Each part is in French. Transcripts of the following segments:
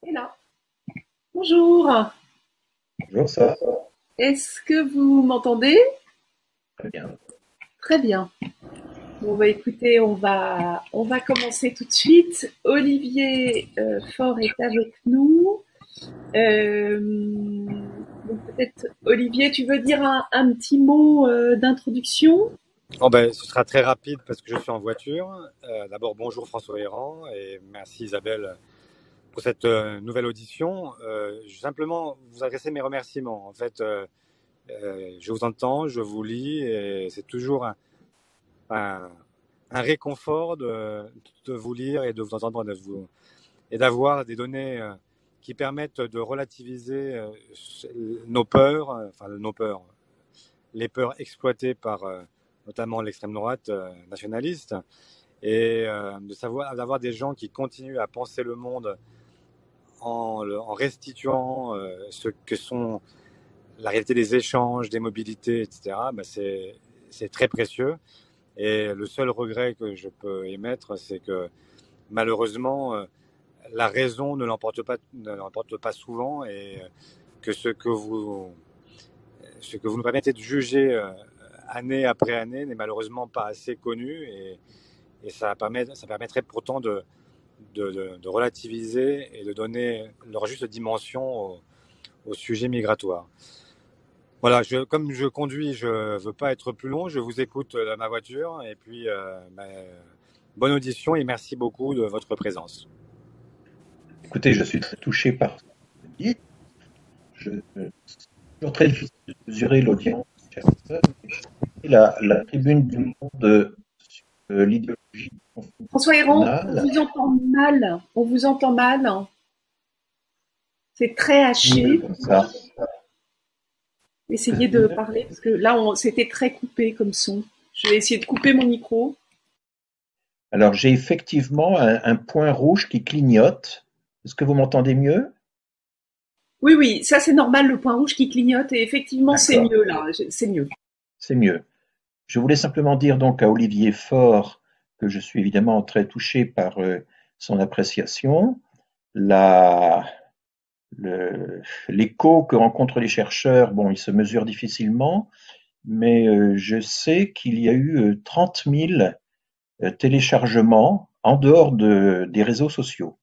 Et là, bonjour. Bonjour, ça Est-ce que vous m'entendez? très bien. Très bien. Bon, bah écoutez, on va commencer tout de suite. Olivier Faure est avec nous. Donc peut-être, Olivier, tu veux dire un petit mot d'introduction? Oh ben, ce sera très rapide parce que je suis en voiture. D'abord, bonjour François Héran et merci Isabelle pour cette nouvelle audition. Je vais simplement vous adresser mes remerciements. En fait, je vous entends, je vous lis et c'est toujours un, un réconfort de vous lire et de vous entendre et d'avoir des données qui permettent de relativiser nos peurs, enfin nos peurs, les peurs exploitées par notamment l'extrême droite nationaliste et de savoir d'avoir des gens qui continuent à penser le monde en restituant ce que sont la réalité des échanges, des mobilités, etc. Ben c'est très précieux. Et le seul regret que je peux émettre, c'est que malheureusement, la raison ne l'emporte pas souvent et que ce que vous nous permettez de juger année après année n'est malheureusement pas assez connu et ça permettrait pourtant de relativiser et de donner leur juste dimension au sujet migratoire. Voilà, comme je conduis, je ne veux pas être plus long, je vous écoute dans ma voiture et puis bonne audition et merci beaucoup de votre présence. Écoutez, je suis très touché par ce que vous dites. C'est toujours très difficile de mesurer l'audience, chère sœur, mais la tribune du monde sur l'idéologie du conflit François Héran, on national, vous entend mal. On vous entend mal. C'est très mieux haché. comme ça. Essayez de parler parce que là, c'était très coupé comme son. Je vais essayer de couper mon micro. Alors, j'ai effectivement un point rouge qui clignote. Est-ce que vous m'entendez mieux? Oui, oui, ça c'est normal, le point rouge qui clignote, et effectivement c'est D'accord, mieux là, c'est mieux. c'est mieux. Je voulais simplement dire donc à Olivier Faure que je suis évidemment très touché par son appréciation. La, l'écho que rencontrent les chercheurs, bon, il se mesure difficilement, mais je sais qu'il y a eu 30 000 téléchargements en dehors des réseaux sociaux,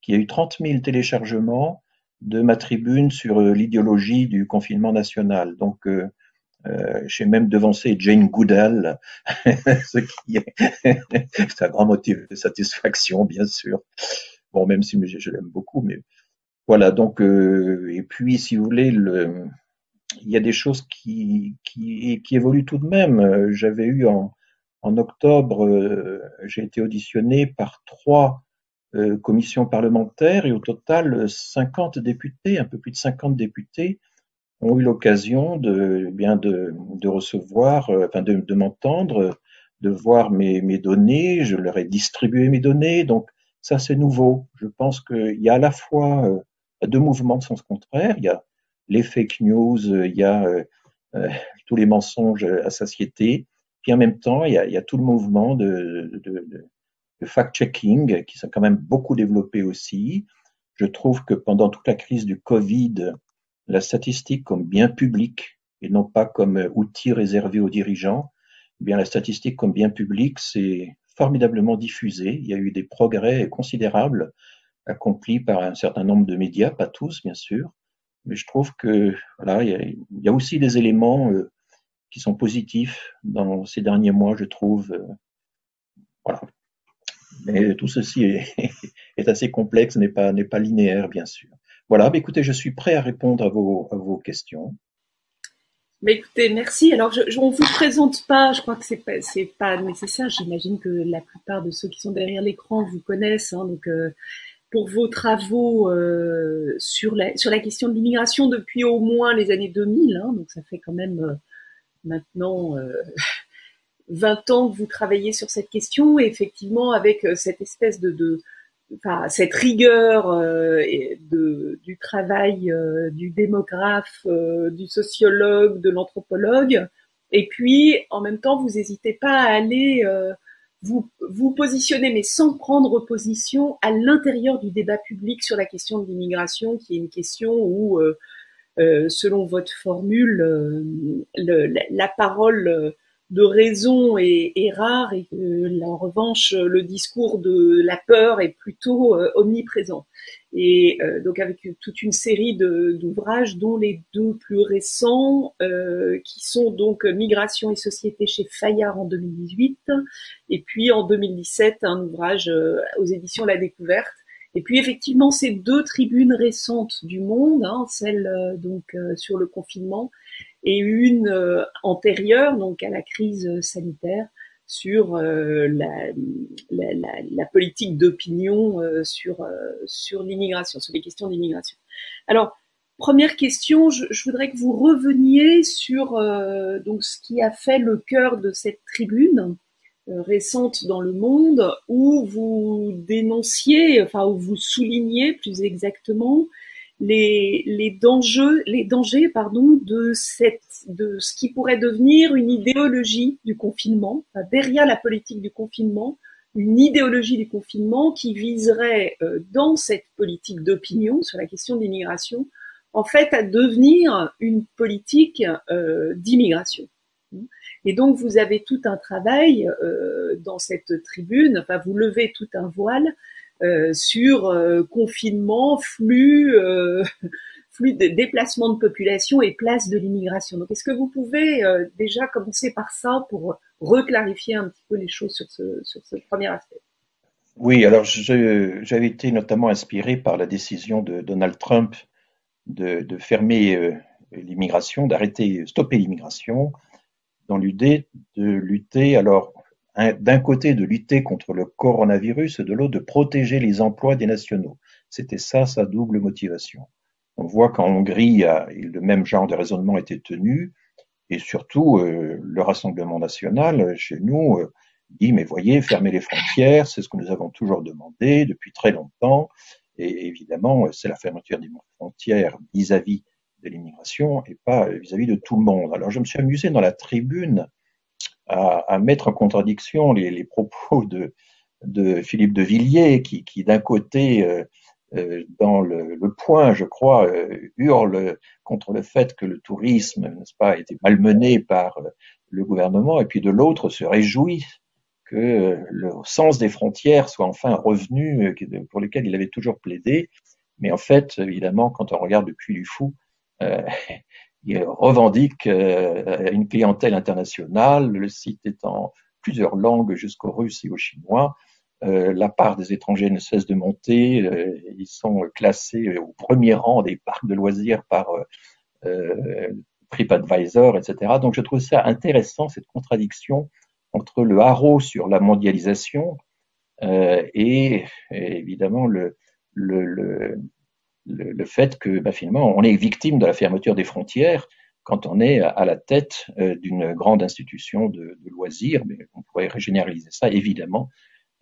qu'il y a eu 30 000 téléchargements de ma tribune sur l'idéologie du confinement national. Donc, j'ai même devancé Jane Goodall, ce qui est un grand motif de satisfaction, bien sûr. Bon, même si je l'aime beaucoup, mais voilà. Donc, et puis, si vous voulez, il y a des choses qui évoluent tout de même. J'avais eu en octobre, j'ai été auditionné par trois commissions parlementaires et au total 50 députés, un peu plus de 50 députés ont eu l'occasion de recevoir, enfin de m'entendre, de voir mes données. Je leur ai distribué mes données. Donc ça, c'est nouveau. Je pense qu'il y a à la fois deux mouvements de sens contraire. Il y a les fake news, il y a euh, tous les mensonges à satiété. Puis en même temps, il y a tout le mouvement de fact-checking qui s'est quand même beaucoup développé aussi. Je trouve que pendant toute la crise du Covid, la statistique comme bien public et non pas comme outil réservé aux dirigeants, eh bien la statistique comme bien public s'est formidablement diffusée. Il y a eu des progrès considérables accomplis par un certain nombre de médias, pas tous bien sûr, mais je trouve que voilà, il y a aussi des éléments qui sont positifs dans ces derniers mois, je trouve. Voilà. Mais tout ceci est, est assez complexe, n'est pas linéaire, bien sûr. Voilà, bah, écoutez, je suis prêt à répondre à vos questions. Mais écoutez, merci. Alors on vous présente pas, je crois que c'est pas nécessaire. J'imagine que la plupart de ceux qui sont derrière l'écran vous connaissent. Hein, donc pour vos travaux sur la question de l'immigration depuis au moins les années 2000, hein, donc ça fait quand même maintenant 20 ans que vous travaillez sur cette question, et effectivement avec cette espèce enfin, cette rigueur du travail du démographe, du sociologue, de l'anthropologue, et puis en même temps vous n'hésitez pas à aller vous positionnez, mais sans prendre position, à l'intérieur du débat public sur la question de l'immigration, qui est une question où, selon votre formule, la parole de raison est rare et que, en revanche, le discours de la peur est plutôt omniprésent. Et donc avec toute une série d'ouvrages, dont les deux plus récents, qui sont donc Migration et société chez Fayard en 2018, et puis en 2017 un ouvrage aux éditions La Découverte. Et puis effectivement, ces deux tribunes récentes du Monde, celle sur le confinement et une antérieure, donc à la crise sanitaire, sur la politique d'opinion sur l'immigration, sur les questions d'immigration. Alors, première question, je voudrais que vous reveniez sur donc ce qui a fait le cœur de cette tribune récente dans Le Monde, où vous dénonciez, enfin où vous soulignez plus exactement les dangers de ce qui pourrait devenir une idéologie du confinement, enfin, derrière la politique du confinement, une idéologie du confinement qui viserait, dans cette politique d'opinion sur la question de l'immigration, en fait, à devenir une politique d'immigration. Et donc, vous avez tout un travail dans cette tribune, enfin, vous levez tout un voile sur confinement, flux de déplacement de population et place de l'immigration. Donc, est-ce que vous pouvez déjà commencer par ça pour reclarifier un petit peu les choses sur ce premier aspect? Oui, alors j'avais été notamment inspiré par la décision de Donald Trump de fermer l'immigration, stopper l'immigration, dans l'idée de lutter, alors d'un côté de lutter contre le coronavirus et de l'autre de protéger les emplois des nationaux. C'était ça sa double motivation. On voit qu'en Hongrie, le même genre de raisonnement était tenu, et surtout le Rassemblement national chez nous dit mais voyez, fermer les frontières, c'est ce que nous avons toujours demandé depuis très longtemps, et évidemment c'est la fermeture des frontières vis-à-vis de l'immigration et pas vis-à-vis de tout le monde. Alors je me suis amusé dans la tribune à mettre en contradiction les propos de Philippe de Villiers qui d'un côté dans le Point, je crois, hurle contre le fait que le tourisme, n'est-ce pas, a été malmené par le gouvernement, et puis de l'autre se réjouit que le sens des frontières soit enfin revenu, pour lequel il avait toujours plaidé. Mais en fait, évidemment, quand on regarde le Puy du Fou, il revendique une clientèle internationale, le site est en plusieurs langues jusqu'au russe et au chinois. La part des étrangers ne cesse de monter, ils sont classés au premier rang des parcs de loisirs par TripAdvisor, etc. Donc je trouve ça intéressant, cette contradiction entre le haro sur la mondialisation et évidemment le fait que finalement on est victime de la fermeture des frontières quand on est à la tête d'une grande institution de loisirs, mais on pourrait généraliser ça évidemment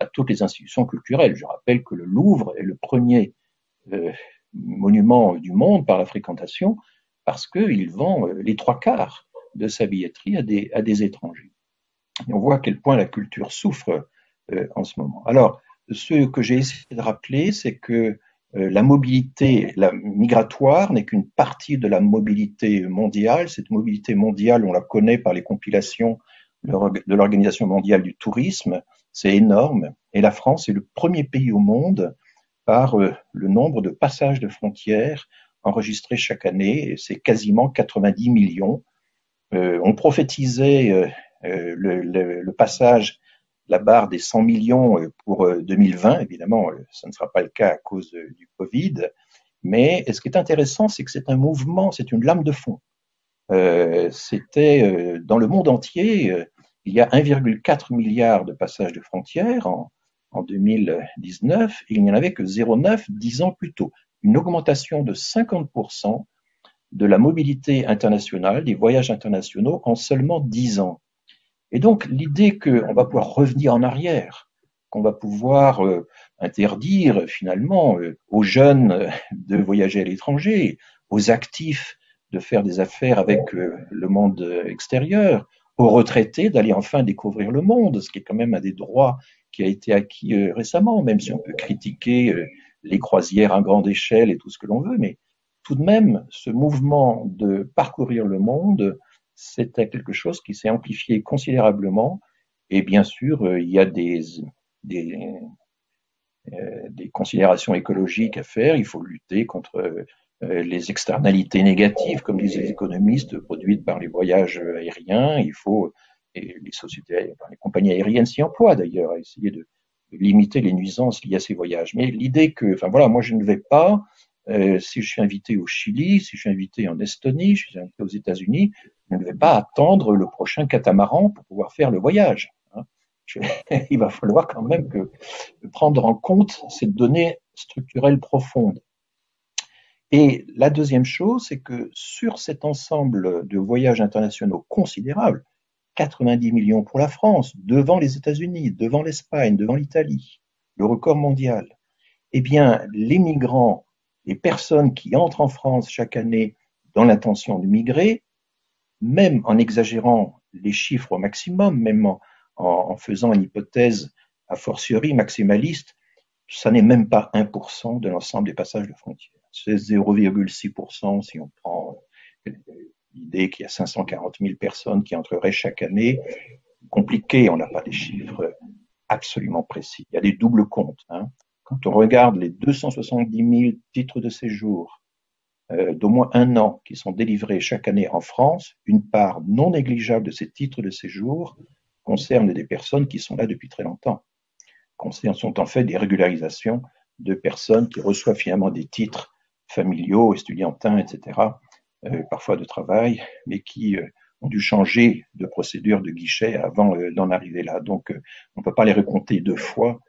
à toutes les institutions culturelles. Je rappelle que le Louvre est le premier monument du monde par la fréquentation parce qu'il vend les 3/4 de sa billetterie à des étrangers. Et on voit à quel point la culture souffre en ce moment. Alors, ce que j'ai essayé de rappeler, c'est que la mobilité migratoire n'est qu'une partie de la mobilité mondiale. Cette mobilité mondiale, on la connaît par les compilations de l'Organisation mondiale du tourisme. C'est énorme. Et la France est le premier pays au monde par le nombre de passages de frontières enregistrés chaque année. C'est quasiment 90 millions. On prophétisait le passage, la barre des 100 millions pour 2020. Évidemment, ça ne sera pas le cas à cause du Covid. Mais ce qui est intéressant, c'est que c'est un mouvement, c'est une lame de fond. C'était dans le monde entier, il y a 1,4 milliard de passages de frontières en 2019, et il n'y en avait que 0,9 10 ans plus tôt. Une augmentation de 50% de la mobilité internationale, des voyages internationaux en seulement 10 ans. Et donc l'idée qu'on va pouvoir revenir en arrière, qu'on va pouvoir interdire finalement aux jeunes de voyager à l'étranger, aux actifs de faire des affaires avec le monde extérieur, aux retraités d'aller enfin découvrir le monde, ce qui est quand même un des droits qui a été acquis récemment, même si on peut critiquer les croisières à grande échelle et tout ce que l'on veut, mais tout de même, ce mouvement de parcourir le monde, c'était quelque chose qui s'est amplifié considérablement. Et bien sûr, il y a des, des considérations écologiques à faire. Il faut lutter contre les externalités négatives, comme disent les économistes, produites par les voyages aériens. Il faut, et les sociétés, les compagnies aériennes s'y emploient d'ailleurs, à essayer de limiter les nuisances liées à ces voyages. Mais l'idée que, enfin voilà, moi je ne vais pas, si je suis invité au Chili, si je suis invité en Estonie, je suis invité aux États-Unis, je ne vais pas attendre le prochain catamaran pour pouvoir faire le voyage. Hein. Il va falloir quand même prendre en compte ces données structurelles profondes. Et la deuxième chose, c'est que sur cet ensemble de voyages internationaux considérables, 90 millions pour la France, devant les États-Unis, devant l'Espagne, devant l'Italie, le record mondial, eh bien, les migrants, les personnes qui entrent en France chaque année dans l'intention de migrer, même en exagérant les chiffres au maximum, même en faisant une hypothèse a fortiori maximaliste, ça n'est même pas 1% de l'ensemble des passages de frontières. C'est 0,6% si on prend l'idée qu'il y a 540 000 personnes qui entreraient chaque année. Compliqué, on n'a pas des chiffres absolument précis. Il y a des doubles comptes. Hein. Quand on regarde les 270 000 titres de séjour d'au moins un an qui sont délivrés chaque année en France, une part non négligeable de ces titres de séjour concerne des personnes qui sont là depuis très longtemps. Sont en fait des régularisations de personnes qui reçoivent finalement des titres familiaux, estudiantins, etc., parfois de travail, mais qui ont dû changer de procédure de guichet avant d'en arriver là. Donc, on ne peut pas les recompter deux fois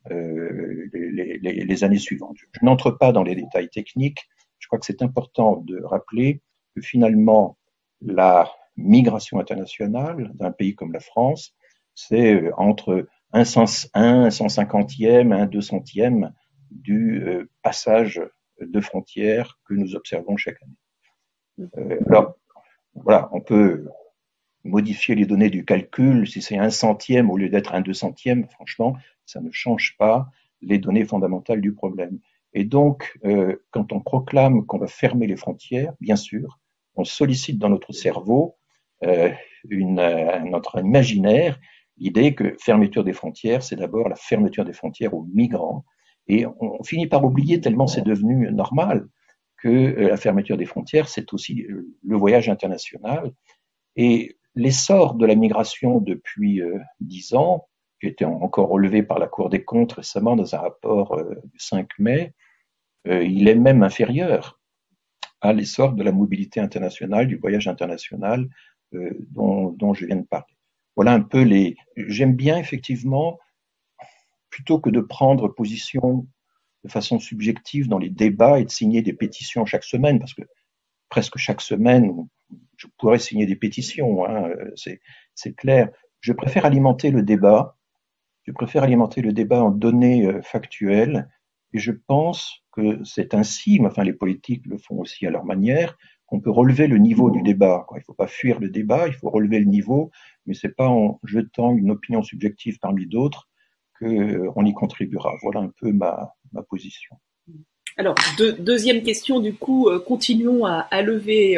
les années suivantes. Je n'entre pas dans les détails techniques. Je crois que c'est important de rappeler que finalement, la migration internationale d'un pays comme la France, c'est entre un 150e, un 200e du passage de frontières que nous observons chaque année. Alors, voilà, on peut modifier les données du calcul. Si c'est un centième au lieu d'être un 200e, franchement, ça ne change pas les données fondamentales du problème. Et donc, quand on proclame qu'on va fermer les frontières, bien sûr, on sollicite dans notre cerveau notre imaginaire l'idée que fermeture des frontières, c'est d'abord la fermeture des frontières aux migrants. Et on finit par oublier, tellement c'est devenu normal, que la fermeture des frontières, c'est aussi le voyage international. Et l'essor de la migration depuis 10 ans, qui a été encore relevé par la Cour des comptes récemment dans un rapport du 5 mai, il est même inférieur à l'essor de la mobilité internationale, du voyage international dont je viens de parler. Voilà un peu les. J'aime bien effectivement, plutôt que de prendre position de façon subjective dans les débats et de signer des pétitions chaque semaine, parce que presque chaque semaine, je pourrais signer des pétitions, hein, c'est clair. Je préfère alimenter le débat. Je préfère alimenter le débat en données factuelles. Et je pense que c'est ainsi, mais enfin les politiques le font aussi à leur manière, qu'on peut relever le niveau du débat. Il ne faut pas fuir le débat, il faut relever le niveau, mais ce n'est pas en jetant une opinion subjective parmi d'autres qu'on y contribuera. Voilà un peu ma position. Alors, deuxième question, du coup, continuons à lever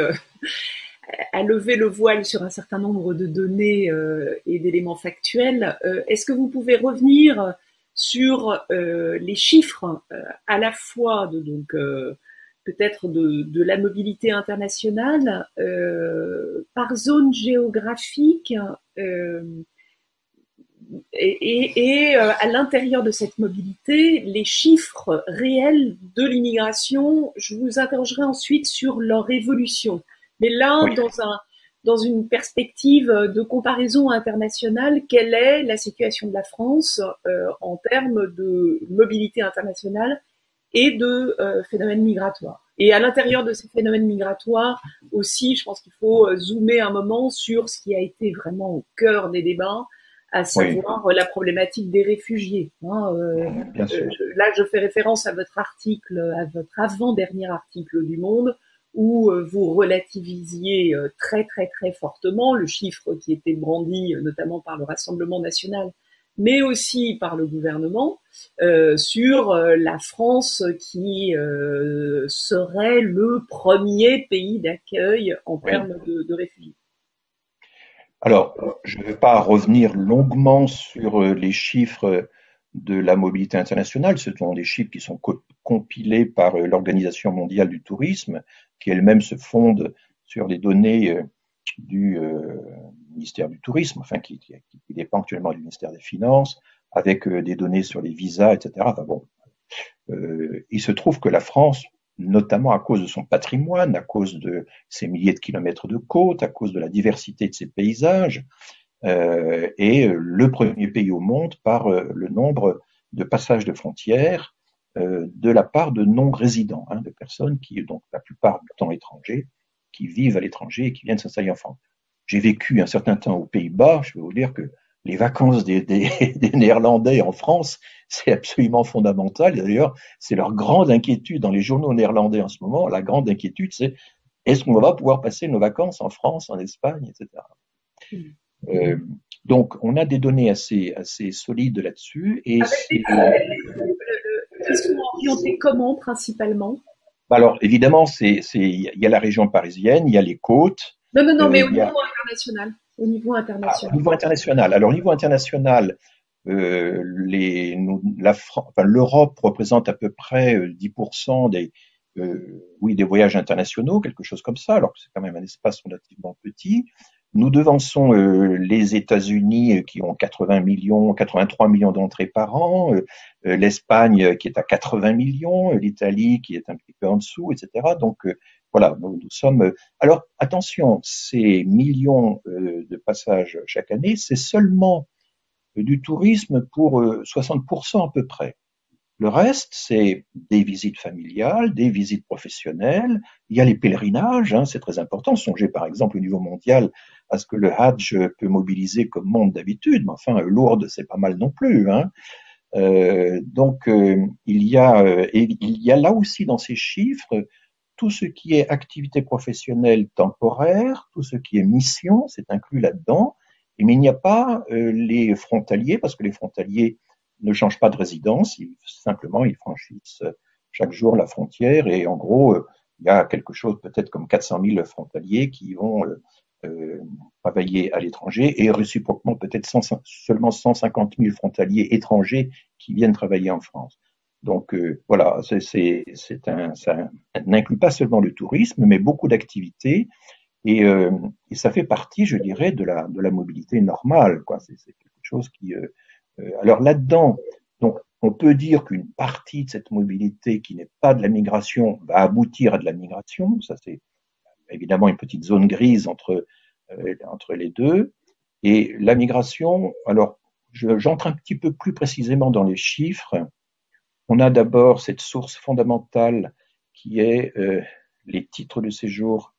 le voile sur un certain nombre de données et d'éléments factuels. Est-ce que vous pouvez revenir sur les chiffres à la fois peut-être de la mobilité internationale par zone géographique et à l'intérieur de cette mobilité, les chiffres réels de l'immigration. Je vous interrogerai ensuite sur leur évolution. Mais là, oui, dans une perspective de comparaison internationale, quelle est la situation de la France en termes de mobilité internationale et de phénomènes migratoires? Et à l'intérieur de ces phénomènes migratoires aussi, je pense qu'il faut zoomer un moment sur ce qui a été vraiment au cœur des débats, à savoir oui, la problématique des réfugiés. Là, je fais référence à votre article, à votre avant-dernier article du Monde, où vous relativisiez très très très fortement le chiffre qui était brandi notamment par le Rassemblement national, mais aussi par le gouvernement, sur la France qui serait le premier pays d'accueil en Oui. termes de réfugiés. Alors, je ne vais pas revenir longuement sur les chiffres de la mobilité internationale. Ce sont des chiffres qui sont compilés par l'Organisation mondiale du tourisme, qui elle-même se fonde sur les données du ministère du Tourisme, enfin qui dépend actuellement du ministère des Finances, avec des données sur les visas, etc. Enfin bon, il se trouve que la France, notamment à cause de son patrimoine, à cause de ses milliers de kilomètres de côte, à cause de la diversité de ses paysages, est le premier pays au monde par le nombre de passages de frontières de la part de non-résidents, de personnes qui, donc la plupart du temps étrangers, qui vivent à l'étranger et qui viennent s'installer en France. J'ai vécu un certain temps aux Pays-Bas, je vais vous dire que les vacances des Néerlandais en France, c'est absolument fondamental. D'ailleurs, c'est leur grande inquiétude dans les journaux néerlandais en ce moment. La grande inquiétude, c'est est-ce qu'on va pouvoir passer nos vacances en France, en Espagne, etc. Euh, donc, on a des données assez solides là-dessus. Et Avec c'est. qui sont orientés comment principalement? Alors, évidemment, il y a la région parisienne, il y a les côtes, Non, non, non, mais au il y niveau a international. Au niveau au international. niveau international. Alors, au niveau international, enfin, l'Europe représente à peu près 10% oui, des voyages internationaux, quelque chose comme ça, alors que c'est quand même un espace relativement petit. Nous devançons les États-Unis qui ont 80 millions, 83 millions d'entrées par an, l'Espagne qui est à 80 millions, l'Italie qui est un petit peu en dessous, etc. Donc voilà, nous sommes. Alors attention, ces millions de passages chaque année, c'est seulement du tourisme pour 60% à peu près. Le reste, c'est des visites familiales, des visites professionnelles. Il y a les pèlerinages, c'est très important. Songez par exemple au niveau mondial à ce que le Hajj peut mobiliser comme monde d'habitude, mais enfin Lourdes, c'est pas mal non plus. Donc il y a là aussi dans ces chiffres tout ce qui est activité professionnelle temporaire, tout ce qui est mission, c'est inclus là-dedans. Mais il n'y a pas les frontaliers, parce que les frontaliers ne changent pas de résidence, simplement ils franchissent chaque jour la frontière et en gros, il y a quelque chose peut-être comme 400 000 frontaliers qui vont euh, travailler à l'étranger et réciproquement peut-être seulement 150 000 frontaliers étrangers qui viennent travailler en France. Donc voilà, ça n'inclut pas seulement le tourisme, mais beaucoup d'activités et ça fait partie, je dirais, de la mobilité normale. Quoi. C'est quelque chose qui. Alors là-dedans, donc on peut dire qu'une partie de cette mobilité qui n'est pas de la migration va aboutir à de la migration. Ça c'est évidemment une petite zone grise entre les deux. Et la migration, alors j'entre un petit peu plus précisément dans les chiffres. On a d'abord cette source fondamentale qui est les titres de séjour,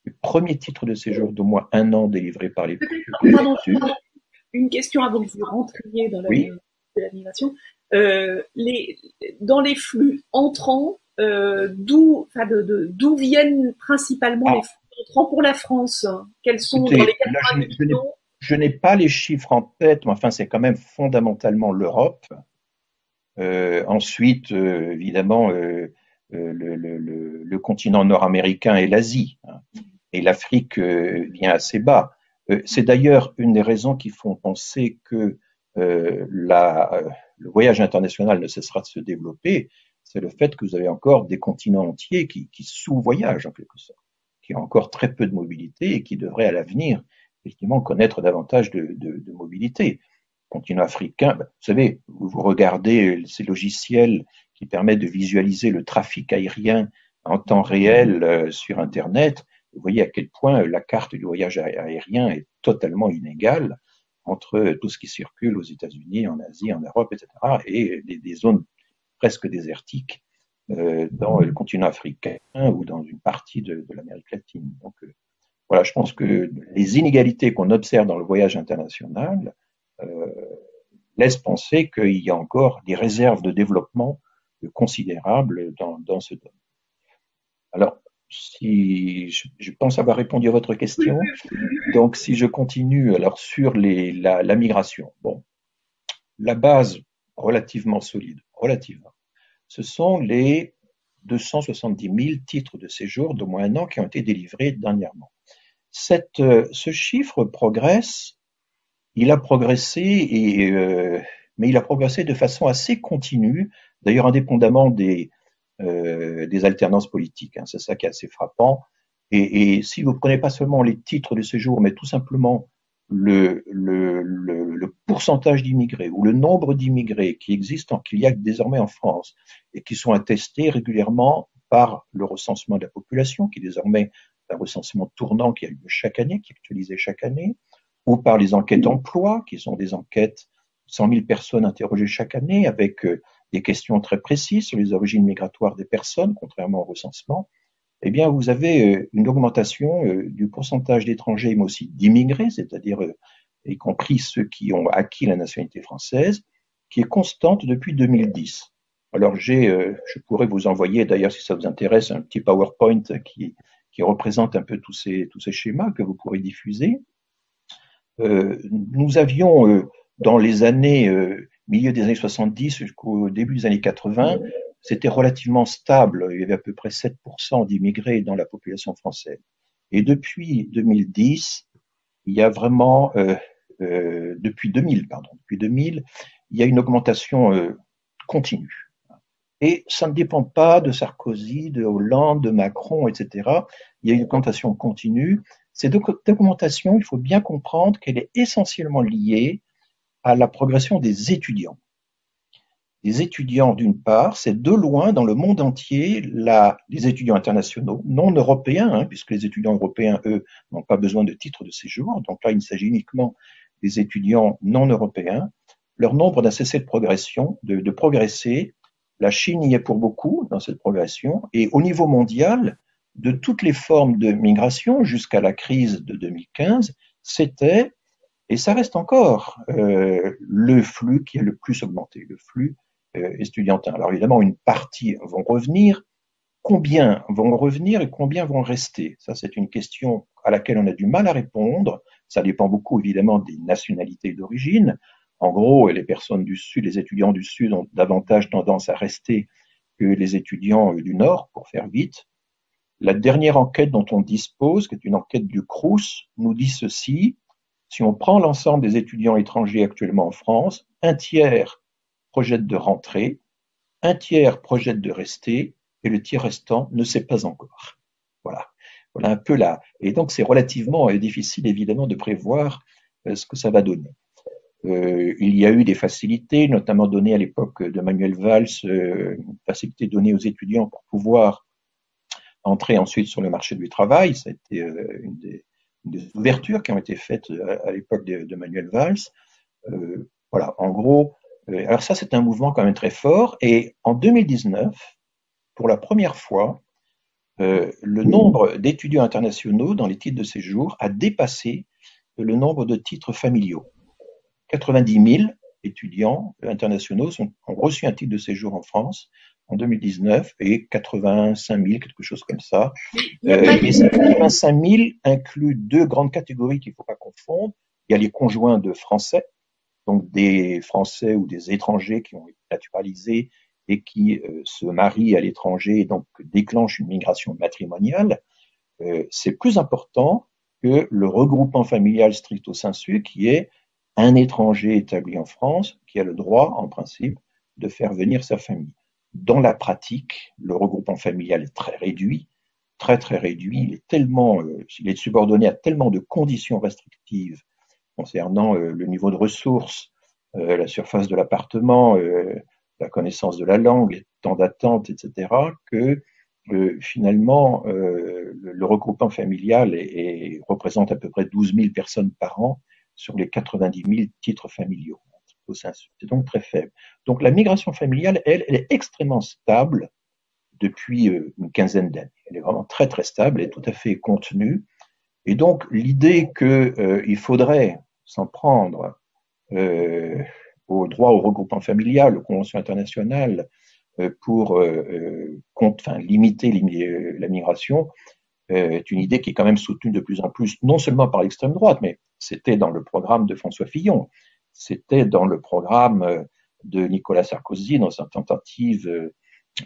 les premiers titres de séjour d'au moins un an délivrés par les Pardon, préfectures. une question avant que vous rentriez dans Oui. la migration. Dans les flux entrants, d'où viennent principalement les Ah, flux entrants pour la France? Quels sont dans les écoutez, là, 80 millions? je n'ai pas les chiffres en tête, mais enfin, c'est quand même fondamentalement l'Europe. Ensuite, évidemment, le continent nord-américain et l'Asie. Et l'Afrique vient assez bas. C'est d'ailleurs une des raisons qui font penser que le voyage international ne cessera de se développer, c'est le fait que vous avez encore des continents entiers qui sous-voyagent en quelque sorte, qui ont encore très peu de mobilité et qui devraient à l'avenir effectivement connaître davantage de mobilité. Continent africain, vous savez, vous regardez ces logiciels qui permettent de visualiser le trafic aérien en temps réel sur Internet, vous voyez à quel point la carte du voyage aérien est totalement inégale entre tout ce qui circule aux États-Unis, en Asie, en Europe, etc., et des zones presque désertiques dans le continent africain ou dans une partie de l'Amérique latine. Donc voilà, je pense que les inégalités qu'on observe dans le voyage international euh, laissent penser qu'il y a encore des réserves de développement considérables dans ce domaine. Alors, si je pense avoir répondu à votre Oui, question. Donc, si je continue alors sur la migration. Bon, la base relativement solide, relativement, ce sont les 270 000 titres de séjour d'au moins un an qui ont été délivrés dernièrement. Ce chiffre progresse, il a progressé, mais il a progressé de façon assez continue, d'ailleurs indépendamment des alternances politiques. Hein, c'est ça qui est assez frappant. Et si vous ne prenez pas seulement les titres de séjour, mais tout simplement le pourcentage d'immigrés ou le nombre d'immigrés qu'il y a désormais en France et qui sont attestés régulièrement par le recensement de la population, qui est désormais un recensement tournant qui a lieu chaque année, qui est actualisé chaque année, ou par les enquêtes emploi, qui sont des enquêtes, 100 000 personnes interrogées chaque année avec des questions très précises sur les origines migratoires des personnes, contrairement au recensement, eh bien, vous avez une augmentation du pourcentage d'étrangers, mais aussi d'immigrés, c'est-à-dire y compris ceux qui ont acquis la nationalité française, qui est constante depuis 2010. Alors, je pourrais vous envoyer, d'ailleurs, si ça vous intéresse, un petit PowerPoint qui représente un peu tous ces schémas que vous pourrez diffuser. Nous avions, dans les années, milieu des années 70 jusqu'au début des années 80, c'était relativement stable. Il y avait à peu près 7% d'immigrés dans la population française. Et depuis 2010, il y a vraiment, depuis 2000, il y a une augmentation continue. Et ça ne dépend pas de Sarkozy, de Hollande, de Macron, etc. Il y a une augmentation continue. Cette augmentation, il faut bien comprendre qu'elle est essentiellement liée à la progression des étudiants. Les étudiants, d'une part, c'est de loin dans le monde entier les étudiants internationaux, non européens, hein, puisque les étudiants européens, eux, n'ont pas besoin de titre de séjour. Donc là, il s'agit uniquement des étudiants non européens. Leur nombre n'a cessé de progresser. La Chine y est pour beaucoup dans cette progression. Et au niveau mondial, de toutes les formes de migration jusqu'à la crise de 2015, c'était, et ça reste encore, le flux qui a le plus augmenté, le flux estudiantin. Alors évidemment, une partie vont revenir. Combien vont revenir et combien vont rester? Ça, c'est une question à laquelle on a du mal à répondre. Ça dépend beaucoup évidemment des nationalités d'origine. En gros, les personnes du Sud, les étudiants du Sud ont davantage tendance à rester que les étudiants du Nord, pour faire vite. La dernière enquête dont on dispose, qui est une enquête du Crous, nous dit ceci. Si on prend l'ensemble des étudiants étrangers actuellement en France, un tiers projette de rentrer, un tiers projette de rester, et le tiers restant ne sait pas encore. Voilà. Voilà un peu là. Et donc, c'est relativement difficile, évidemment, de prévoir ce que ça va donner. Il y a eu des facilités, notamment données à l'époque de Manuel Valls, une facilité donnée aux étudiants pour pouvoir entrer ensuite sur le marché du travail. Ça a été une des ouvertures qui ont été faites à l'époque de Manuel Valls. Voilà, en gros, alors ça, c'est un mouvement quand même très fort. Et en 2019, pour la première fois, le nombre d'étudiants internationaux dans les titres de séjour a dépassé le nombre de titres familiaux. 90 000 étudiants internationaux ont reçu un titre de séjour en France en 2019 et 85 000, quelque chose comme ça. Et ces 85 000 incluent deux grandes catégories qu'il ne faut pas confondre. Il y a les conjoints de Français, donc des Français ou des étrangers qui ont été naturalisés et qui se marient à l'étranger et donc déclenchent une migration matrimoniale. C'est plus important que le regroupement familial stricto sensu, qui est un étranger établi en France qui a le droit, en principe, de faire venir sa famille. Dans la pratique, le regroupement familial est très réduit, très très réduit. Il est subordonné à tellement de conditions restrictives concernant le niveau de ressources, la surface de l'appartement, la connaissance de la langue, les temps d'attente, etc., que finalement, le regroupement familial représente à peu près 12 000 personnes par an sur les 90 000 titres familiaux. C'est donc très faible. Donc la migration familiale, elle est extrêmement stable depuis une quinzaine d'années. Elle est vraiment très très stable, elle est tout à fait contenue. Et donc l'idée qu'il faudrait s'en prendre au droit au regroupement familial, aux conventions internationales, pour limiter la migration est une idée qui est quand même soutenue de plus en plus, non seulement par l'extrême droite, mais c'était dans le programme de François Fillon, c'était dans le programme de Nicolas Sarkozy dans sa tentative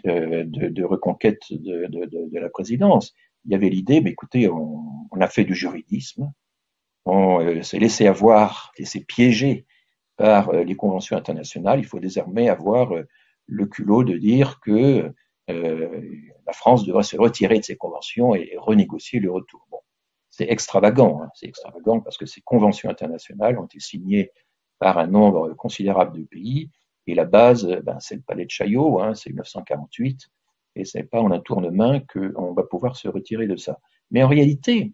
de reconquête de la présidence. Il y avait l'idée, mais écoutez, on a fait du juridisme, on s'est laissé avoir, laissé piéger par les conventions internationales. Il faut désormais avoir le culot de dire que la France devrait se retirer de ces conventions et renégocier le retour. Bon, c'est extravagant, hein, c'est extravagant parce que ces conventions internationales ont été signées par un nombre considérable de pays et la base, c'est le palais de Chaillot, hein, c'est 1948 et c'est pas en un tournement qu'on va pouvoir se retirer de ça. Mais en réalité,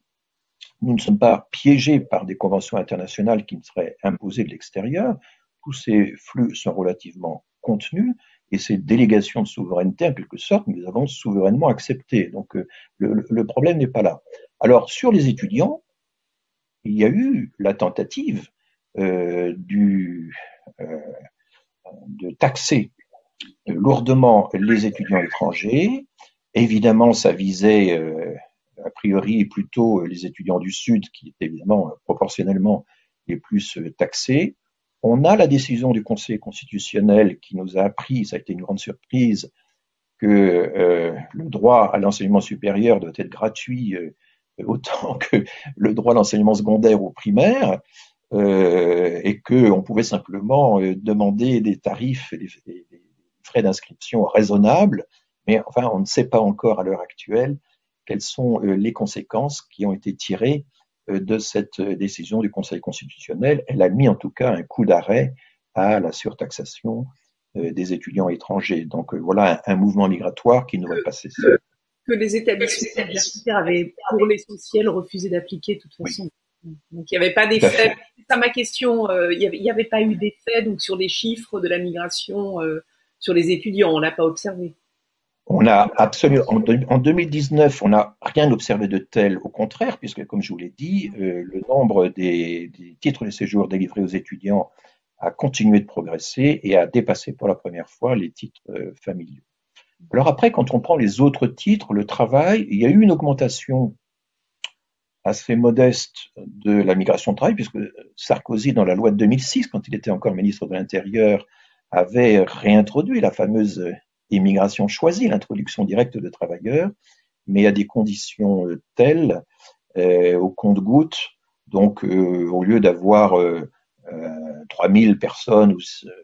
nous ne sommes pas piégés par des conventions internationales qui nous seraient imposées de l'extérieur. Tous ces flux sont relativement contenus et ces délégations de souveraineté, en quelque sorte, nous les avons souverainement acceptées. Donc le problème n'est pas là. Alors sur les étudiants, il y a eu la tentative de taxer lourdement les étudiants étrangers. Évidemment, ça visait a priori plutôt les étudiants du Sud qui étaient évidemment proportionnellement les plus taxés. On a la décision du Conseil constitutionnel qui nous a appris, ça a été une grande surprise, que le droit à l'enseignement supérieur doit être gratuit autant que le droit à l'enseignement secondaire ou primaire, et qu'on pouvait simplement demander des tarifs et des frais d'inscription raisonnables, mais enfin on ne sait pas encore à l'heure actuelle quelles sont les conséquences qui ont été tirées de cette décision du Conseil constitutionnel. Elle a mis en tout cas un coup d'arrêt à la surtaxation des étudiants étrangers. Donc voilà un mouvement migratoire qui ne va pas cesser. Que les établissements universitaires avaient, pour l'essentiel, refusé d'appliquer de toute façon. Oui. Donc il n'y avait pas d'effet. C'est ça ma question. Il n'y avait pas eu d'effet donc sur les chiffres de la migration sur les étudiants. On l'a pas observé. On a absolument, en 2019, on n'a rien observé de tel, au contraire, puisque, comme je vous l'ai dit, le nombre des titres de séjour délivrés aux étudiants a continué de progresser et a dépassé pour la première fois les titres familiaux. Alors après, quand on prend les autres titres, le travail, il y a eu une augmentation assez modeste de la migration de travail, puisque Sarkozy, dans la loi de 2006, quand il était encore ministre de l'Intérieur, avait réintroduit la fameuse immigration choisie, l'introduction directe de travailleurs, mais à des conditions telles, au compte-gouttes. Donc, au lieu d'avoir 3000 personnes ou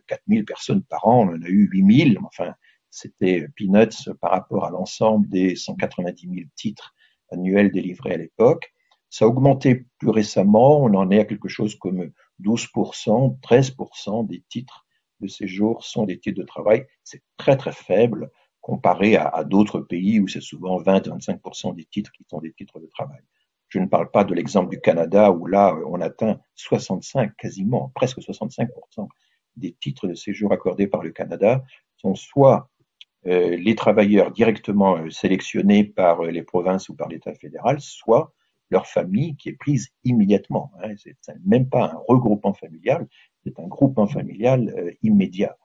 4000 personnes par an, on en a eu 8000. Enfin, c'était peanuts par rapport à l'ensemble des 190 000 titres annuels délivrés à l'époque. Ça a augmenté plus récemment, on en est à quelque chose comme 12%, 13% des titres de séjour sont des titres de travail. C'est très très faible comparé à d'autres pays où c'est souvent 20-25% des titres qui sont des titres de travail. Je ne parle pas de l'exemple du Canada où là on atteint 65, quasiment presque 65% des titres de séjour accordés par le Canada sont soit les travailleurs directement sélectionnés par les provinces ou par l'État fédéral, soit leur famille qui est prise immédiatement. Hein. C'est même pas un regroupement familial, c'est un groupement familial immédiat.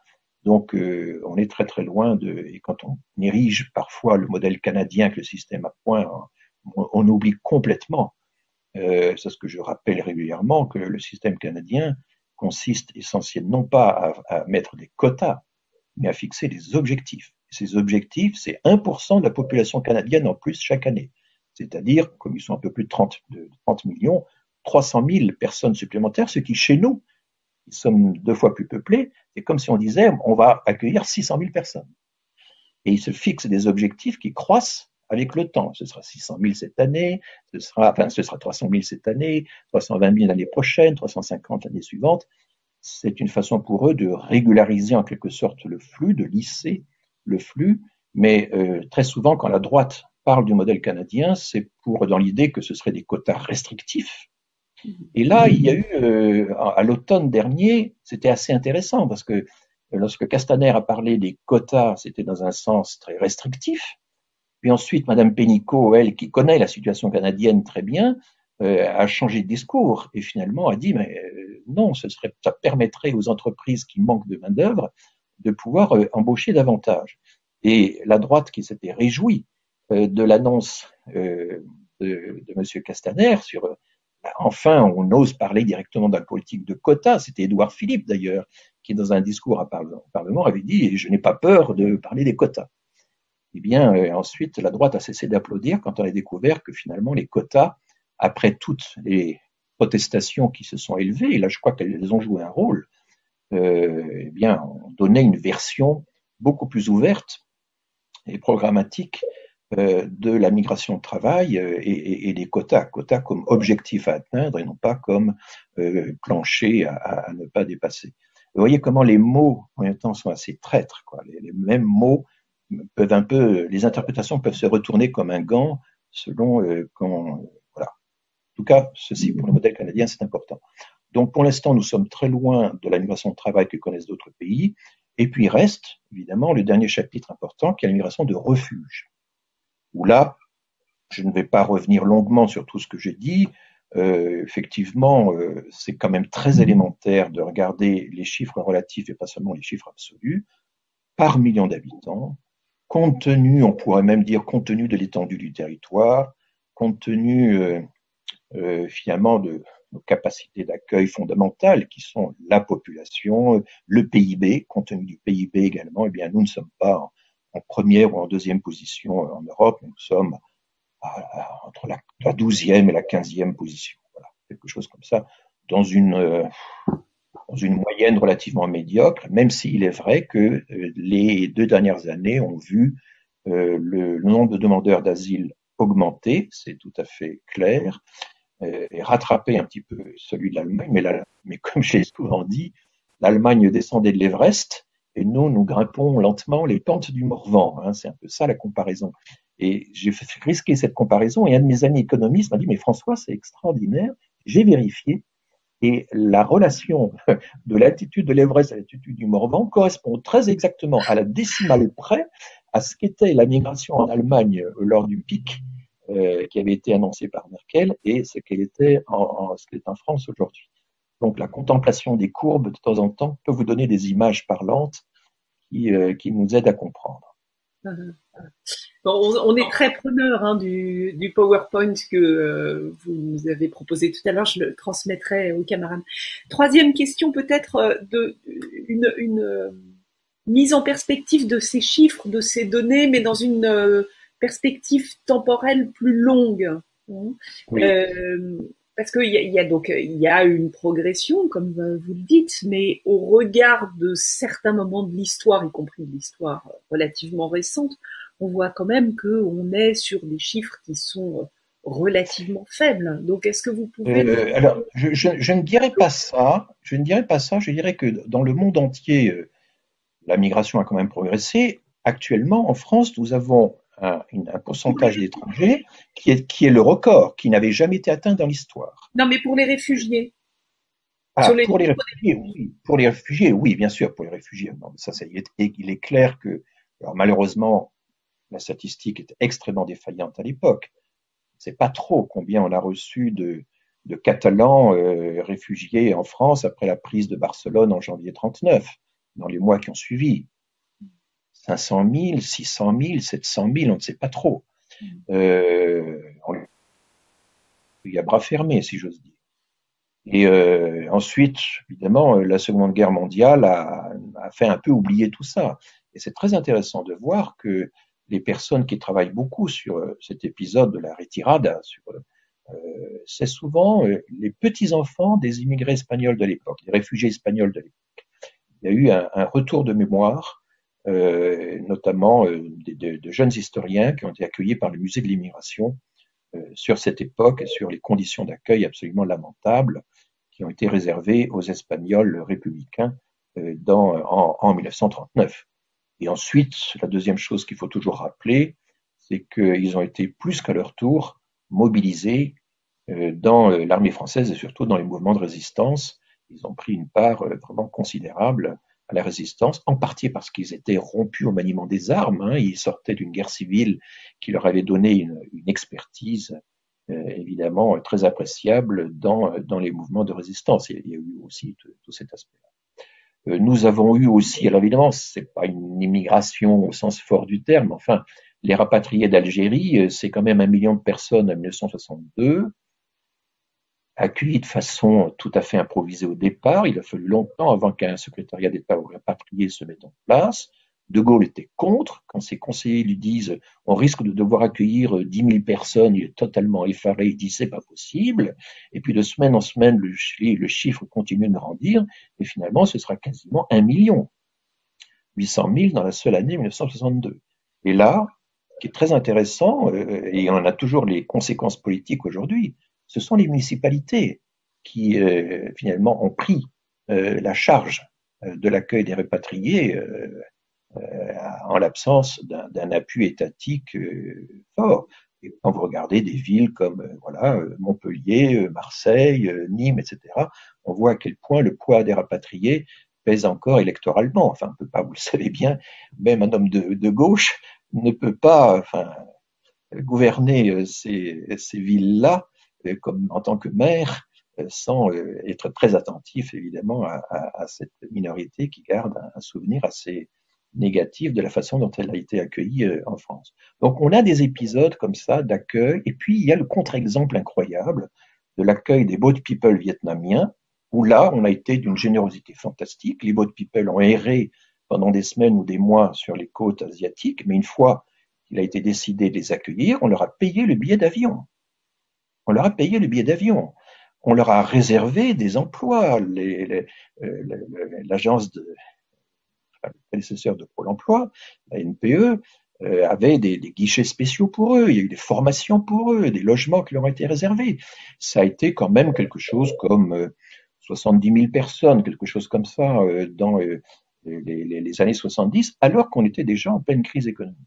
Donc on est très très loin et quand on érige parfois le modèle canadien que le système à point, on oublie complètement, c'est ce que je rappelle régulièrement, que le système canadien consiste essentiellement non pas à mettre des quotas, mais à fixer des objectifs. Ces objectifs, c'est 1% de la population canadienne en plus chaque année. C'est-à-dire, comme ils sont un peu plus de 30 millions, 300 000 personnes supplémentaires, ce qui, chez nous, qui sommes 2 fois plus peuplés, c'est comme si on disait, on va accueillir 600 000 personnes. Et ils se fixent des objectifs qui croissent avec le temps. Ce sera 600 000 cette année, ce sera 300 000 cette année, 320 000 l'année prochaine, 350 l'année suivante. C'est une façon pour eux de régulariser en quelque sorte le flux, de lisser le flux, mais très souvent quand la droite parle du modèle canadien, c'est dans l'idée que ce serait des quotas restrictifs. Et là, il y a eu, à l'automne dernier, c'était assez intéressant parce que lorsque Castaner a parlé des quotas, c'était dans un sens très restrictif. Puis ensuite, Madame Pénicaud, elle, qui connaît la situation canadienne très bien, a changé de discours et finalement a dit mais non, ça permettrait aux entreprises qui manquent de main-d'œuvre de pouvoir embaucher davantage. Et la droite qui s'était réjouie de l'annonce de M. Castaner sur enfin, on ose parler directement d'un politique de quotas. C'était Édouard Philippe, d'ailleurs, qui, dans un discours au Parlement, avait dit « Je n'ai pas peur de parler des quotas ». Eh bien, ensuite, la droite a cessé d'applaudir quand on a découvert que finalement, les quotas, après toutes les protestations qui se sont élevées, et là, je crois qu'elles ont joué un rôle, eh bien, on donnait une version beaucoup plus ouverte et programmatique de la migration de travail et des quotas comme objectif à atteindre et non pas comme plancher à ne pas dépasser. Vous voyez comment les mots en même temps sont assez traîtres, quoi. Les mêmes mots peuvent un peu, les interprétations peuvent se retourner comme un gant selon voilà. En tout cas, ceci pour le modèle canadien, c'est important. Donc pour l'instant, nous sommes très loin de la migration de travail que connaissent d'autres pays. Et puis reste, évidemment, le dernier chapitre important, qui est la migration de refuge. Où là, je ne vais pas revenir longuement sur tout ce que j'ai dit. Effectivement, c'est quand même très élémentaire de regarder les chiffres relatifs et pas seulement les chiffres absolus par million d'habitants, compte tenu, on pourrait même dire compte tenu de l'étendue du territoire, compte tenu finalement de nos capacités d'accueil fondamentales qui sont la population, le PIB, compte tenu du PIB également, eh bien nous ne sommes pas en première ou en deuxième position en Europe, nous sommes entre la 12e et la 15e position, voilà, quelque chose comme ça, dans une moyenne relativement médiocre, même s'il est vrai que les 2 dernières années ont vu le nombre de demandeurs d'asile augmenter, c'est tout à fait clair, et rattraper un petit peu celui de l'Allemagne, mais comme j'ai souvent dit, l'Allemagne descendait de l'Everest et nous grimpons lentement les pentes du Morvan, hein, c'est un peu ça la comparaison. Et j'ai risqué cette comparaison et un de mes amis économistes m'a dit « Mais François, c'est extraordinaire, j'ai vérifié, et la relation de l'altitude de l'Everest à l'altitude du Morvan correspond très exactement à la décimale près à ce qu'était la migration en Allemagne lors du pic qui avait été annoncé par Merkel et ce qu'elle était en France aujourd'hui. Donc la contemplation des courbes de temps en temps peut vous donner des images parlantes qui nous aident à comprendre. Bon, on est très preneur hein, du PowerPoint que vous nous avez proposé tout à l'heure. Je le transmettrai aux camarades. Troisième question, peut-être une mise en perspective de ces chiffres, de ces données, mais dans une perspective temporelle plus longue. Oui. Parce qu'il y a une progression, comme vous le dites, mais au regard de certains moments de l'histoire, y compris de l'histoire relativement récente, on voit quand même qu'on est sur des chiffres qui sont relativement faibles. Donc, est-ce que vous pouvez... Alors, je ne dirais pas ça. Je ne dirais pas ça. Je dirais que dans le monde entier, la migration a quand même progressé. Actuellement, en France, nous avons un pourcentage d'étrangers qui est le record, qui n'avait jamais été atteint dans l'histoire. Non, mais pour les réfugiés. Pour les réfugiés, oui. Pour les réfugiés, oui, bien sûr, pour les réfugiés. Non, ça, il est clair que, alors malheureusement, la statistique est extrêmement défaillante à l'époque. On ne sait pas trop combien on a reçu de Catalans réfugiés en France après la prise de Barcelone en janvier 1939, dans les mois qui ont suivi. 500 000, 600 000, 700 000, on ne sait pas trop. Il y a bras fermés, si j'ose dire. Et ensuite, évidemment, la Seconde Guerre mondiale a fait un peu oublier tout ça. Et c'est très intéressant de voir que les personnes qui travaillent beaucoup sur cet épisode de la retirada, c'est souvent les petits-enfants des immigrés espagnols de l'époque, des réfugiés espagnols de l'époque. Il y a eu un retour de mémoire, notamment de jeunes historiens qui ont été accueillis par le musée de l'immigration sur cette époque et sur les conditions d'accueil absolument lamentables qui ont été réservées aux Espagnols républicains en 1939. Et ensuite, la deuxième chose qu'il faut toujours rappeler, c'est qu'ils ont été plus qu'à leur tour mobilisés dans l'armée française et surtout dans les mouvements de résistance. Ils ont pris une part vraiment considérable à la résistance, en partie parce qu'ils étaient rompus au maniement des armes. Hein. Ils sortaient d'une guerre civile qui leur avait donné une expertise évidemment très appréciable dans les mouvements de résistance. Il y a eu aussi tout cet aspect-là. Nous avons eu aussi, alors évidemment, c'est pas une immigration au sens fort du terme, enfin, les rapatriés d'Algérie, c'est quand même 1 million de personnes en 1962, accueillis de façon tout à fait improvisée au départ. Il a fallu longtemps avant qu'un secrétariat d'État aux rapatriés se mette en place. De Gaulle était contre. Quand ses conseillers lui disent on risque de devoir accueillir 10 000 personnes, il est totalement effaré. Il dit c'est pas possible. Et puis de semaine en semaine, le chiffre continue de grandir. Et finalement, ce sera quasiment 1 800 000 dans la seule année 1962. Et là, ce qui est très intéressant, et on en a toujours les conséquences politiques aujourd'hui, ce sont les municipalités qui finalement ont pris la charge de l'accueil des répatriés en l'absence d'un appui étatique fort. Et quand vous regardez des villes comme voilà, Montpellier, Marseille, Nîmes, etc., on voit à quel point le poids des rapatriés pèse encore électoralement. Enfin, on ne peut pas, vous le savez bien, même un homme de gauche ne peut pas enfin, gouverner ces villes-là comme en tant que maire sans être très attentif évidemment à cette minorité qui garde un souvenir assez négatif de la façon dont elle a été accueillie en France. Donc on a des épisodes comme ça d'accueil, et puis il y a le contre-exemple incroyable de l'accueil des boat people vietnamiens, où là on a été d'une générosité fantastique. Les boat people ont erré pendant des semaines ou des mois sur les côtes asiatiques, mais une fois qu'il a été décidé de les accueillir, on leur a payé le billet d'avion. On leur a payé le billet d'avion. On leur a réservé des emplois. L'agence le prédécesseur de Pôle emploi, la NPE, avait des guichets spéciaux pour eux. Il y a eu des formations pour eux, des logements qui leur ont été réservés. Ça a été quand même quelque chose comme 70 000 personnes, quelque chose comme ça, dans les années 70, alors qu'on était déjà en pleine crise économique.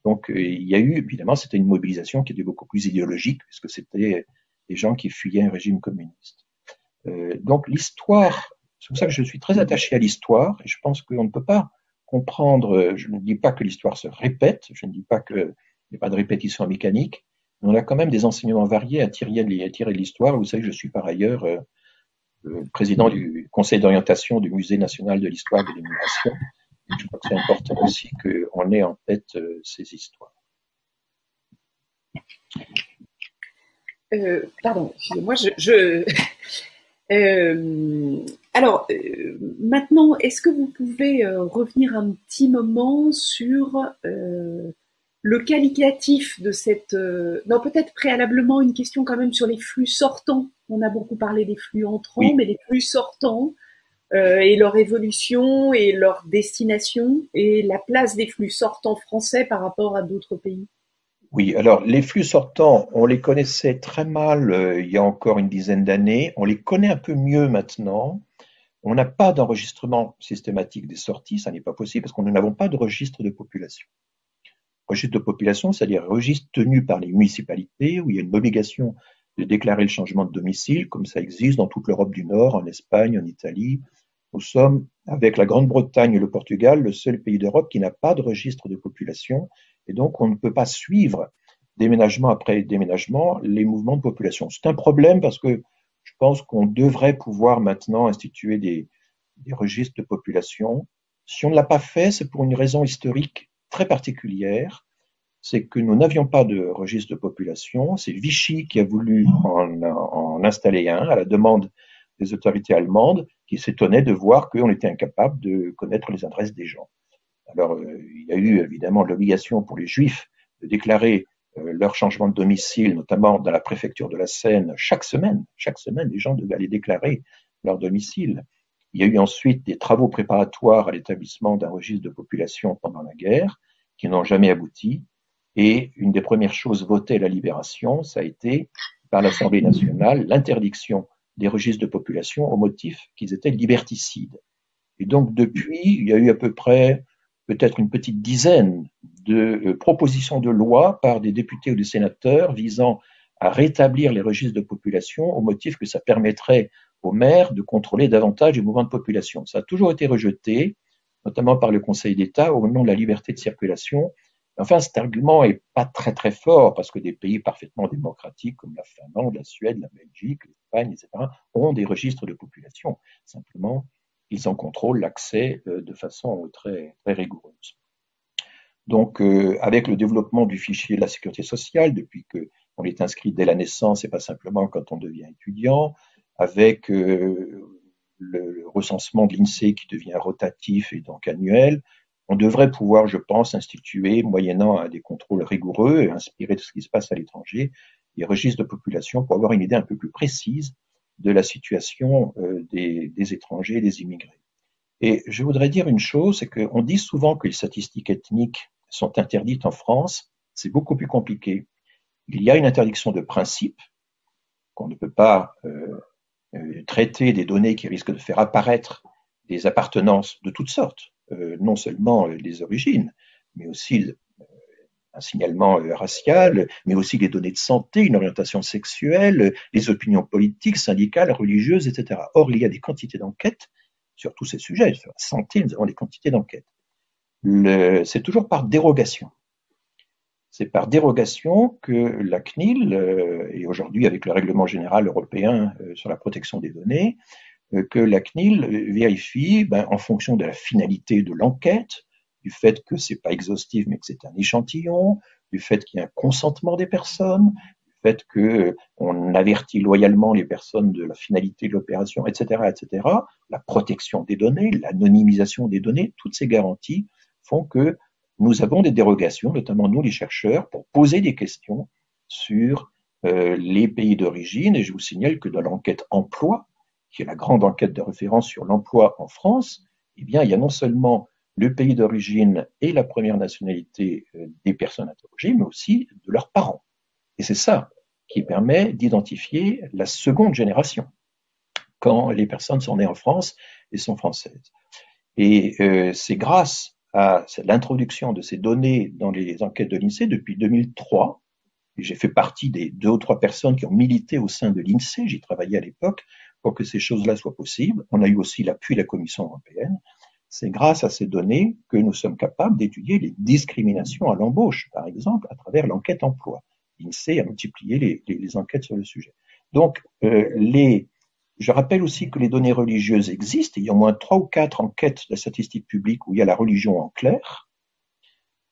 Donc, il y a eu, évidemment, c'était une mobilisation qui était beaucoup plus idéologique, puisque c'était des gens qui fuyaient un régime communiste. Donc, l'histoire, c'est pour ça que je suis très attaché à l'histoire, et je pense qu'on ne peut pas comprendre, je ne dis pas que l'histoire se répète, je ne dis pas qu'il n'y a pas de répétition mécanique, mais on a quand même des enseignements variés à tirer de l'histoire. Vous savez que je suis par ailleurs président du conseil d'orientation du Musée national de l'histoire de l'immigration. Je crois que c'est important aussi qu'on ait en tête ces histoires. Pardon, excusez-moi, alors, maintenant, est-ce que vous pouvez revenir un petit moment sur le qualificatif de cette... non, peut-être préalablement une question quand même sur les flux sortants. On a beaucoup parlé des flux entrants, Oui. mais les flux sortants et leur évolution et leur destination et la place des flux sortants français par rapport à d'autres pays. Oui, alors les flux sortants, on les connaissait très mal il y a encore une dizaine d'années. On les connaît un peu mieux maintenant. On n'a pas d'enregistrement systématique des sorties, ça n'est pas possible parce que nous n'avons pas de registre de population. Registre de population, c'est-à-dire registre tenu par les municipalités où il y a une obligation de déclarer le changement de domicile, comme ça existe dans toute l'Europe du Nord, en Espagne, en Italie. Nous sommes, avec la Grande-Bretagne et le Portugal, le seul pays d'Europe qui n'a pas de registre de population, et donc on ne peut pas suivre déménagement après déménagement les mouvements de population. C'est un problème parce que je pense qu'on devrait pouvoir maintenant instituer des registres de population. Si on ne l'a pas fait, c'est pour une raison historique très particulière, c'est que nous n'avions pas de registre de population. C'est Vichy qui a voulu en installer un à la demande des autorités allemandes, qui s'étonnaient de voir qu'on était incapable de connaître les adresses des gens. Alors, il y a eu évidemment l'obligation pour les Juifs de déclarer leur changement de domicile, notamment dans la préfecture de la Seine, chaque semaine. Chaque semaine, les gens devaient aller déclarer leur domicile. Il y a eu ensuite des travaux préparatoires à l'établissement d'un registre de population pendant la guerre, qui n'ont jamais abouti. Et une des premières choses votées à la Libération, ça a été, par l'Assemblée nationale, l'interdiction des registres de population au motif qu'ils étaient liberticides. Et donc, depuis, il y a eu à peu près peut-être une petite dizaine de propositions de loi par des députés ou des sénateurs visant à rétablir les registres de population au motif que ça permettrait aux maires de contrôler davantage les mouvements de population. Ça a toujours été rejeté, notamment par le Conseil d'État, au nom de la liberté de circulation. Enfin, cet argument n'est pas très très fort parce que des pays parfaitement démocratiques comme la Finlande, la Suède, la Belgique, l'Espagne, etc., ont des registres de population. Simplement, ils en contrôlent l'accès de façon très, très rigoureuse. Donc, avec le développement du fichier de la sécurité sociale, depuis qu'on est inscrit dès la naissance et pas simplement quand on devient étudiant, avec le recensement de l'INSEE qui devient rotatif et donc annuel, on devrait pouvoir, je pense, instituer, moyennant des contrôles rigoureux et inspirés de ce qui se passe à l'étranger, des registres de population pour avoir une idée un peu plus précise de la situation des étrangers et des immigrés. Et je voudrais dire une chose, c'est qu'on dit souvent que les statistiques ethniques sont interdites en France. C'est beaucoup plus compliqué. Il y a une interdiction de principe, qu'on ne peut pas traiter des données qui risquent de faire apparaître des appartenances de toutes sortes, non seulement les origines, mais aussi un signalement racial, mais aussi les données de santé, une orientation sexuelle, les opinions politiques, syndicales, religieuses, etc. Or, il y a des quantités d'enquêtes sur tous ces sujets. Sur la santé, nous avons des quantités d'enquêtes. C'est toujours par dérogation. C'est par dérogation que la CNIL, et aujourd'hui avec le règlement général européen sur la protection des données, que la CNIL vérifie en fonction de la finalité de l'enquête, du fait que c'est pas exhaustif mais que c'est un échantillon, du fait qu'il y a un consentement des personnes, du fait qu'on avertit loyalement les personnes de la finalité de l'opération, etc., etc., la protection des données, l'anonymisation des données, toutes ces garanties font que nous avons des dérogations, notamment nous les chercheurs, pour poser des questions sur les pays d'origine. Et je vous signale que dans l'enquête emploi, qui est la grande enquête de référence sur l'emploi en France, eh bien, il y a non seulement le pays d'origine et la première nationalité des personnes interrogées, mais aussi de leurs parents. Et c'est ça qui permet d'identifier la seconde génération, quand les personnes sont nées en France et sont françaises. Et c'est grâce à l'introduction de ces données dans les enquêtes de l'INSEE depuis 2003, et j'ai fait partie des 2 ou 3 personnes qui ont milité au sein de l'INSEE, j'y travaillais à l'époque, pour que ces choses-là soient possibles. On a eu aussi l'appui de la Commission européenne. C'est grâce à ces données que nous sommes capables d'étudier les discriminations à l'embauche, par exemple, à travers l'enquête emploi. L'INSEE a multiplié les enquêtes sur le sujet. Donc, je rappelle aussi que les données religieuses existent. Il y a au moins 3 ou 4 enquêtes de la statistique publique où il y a la religion en clair.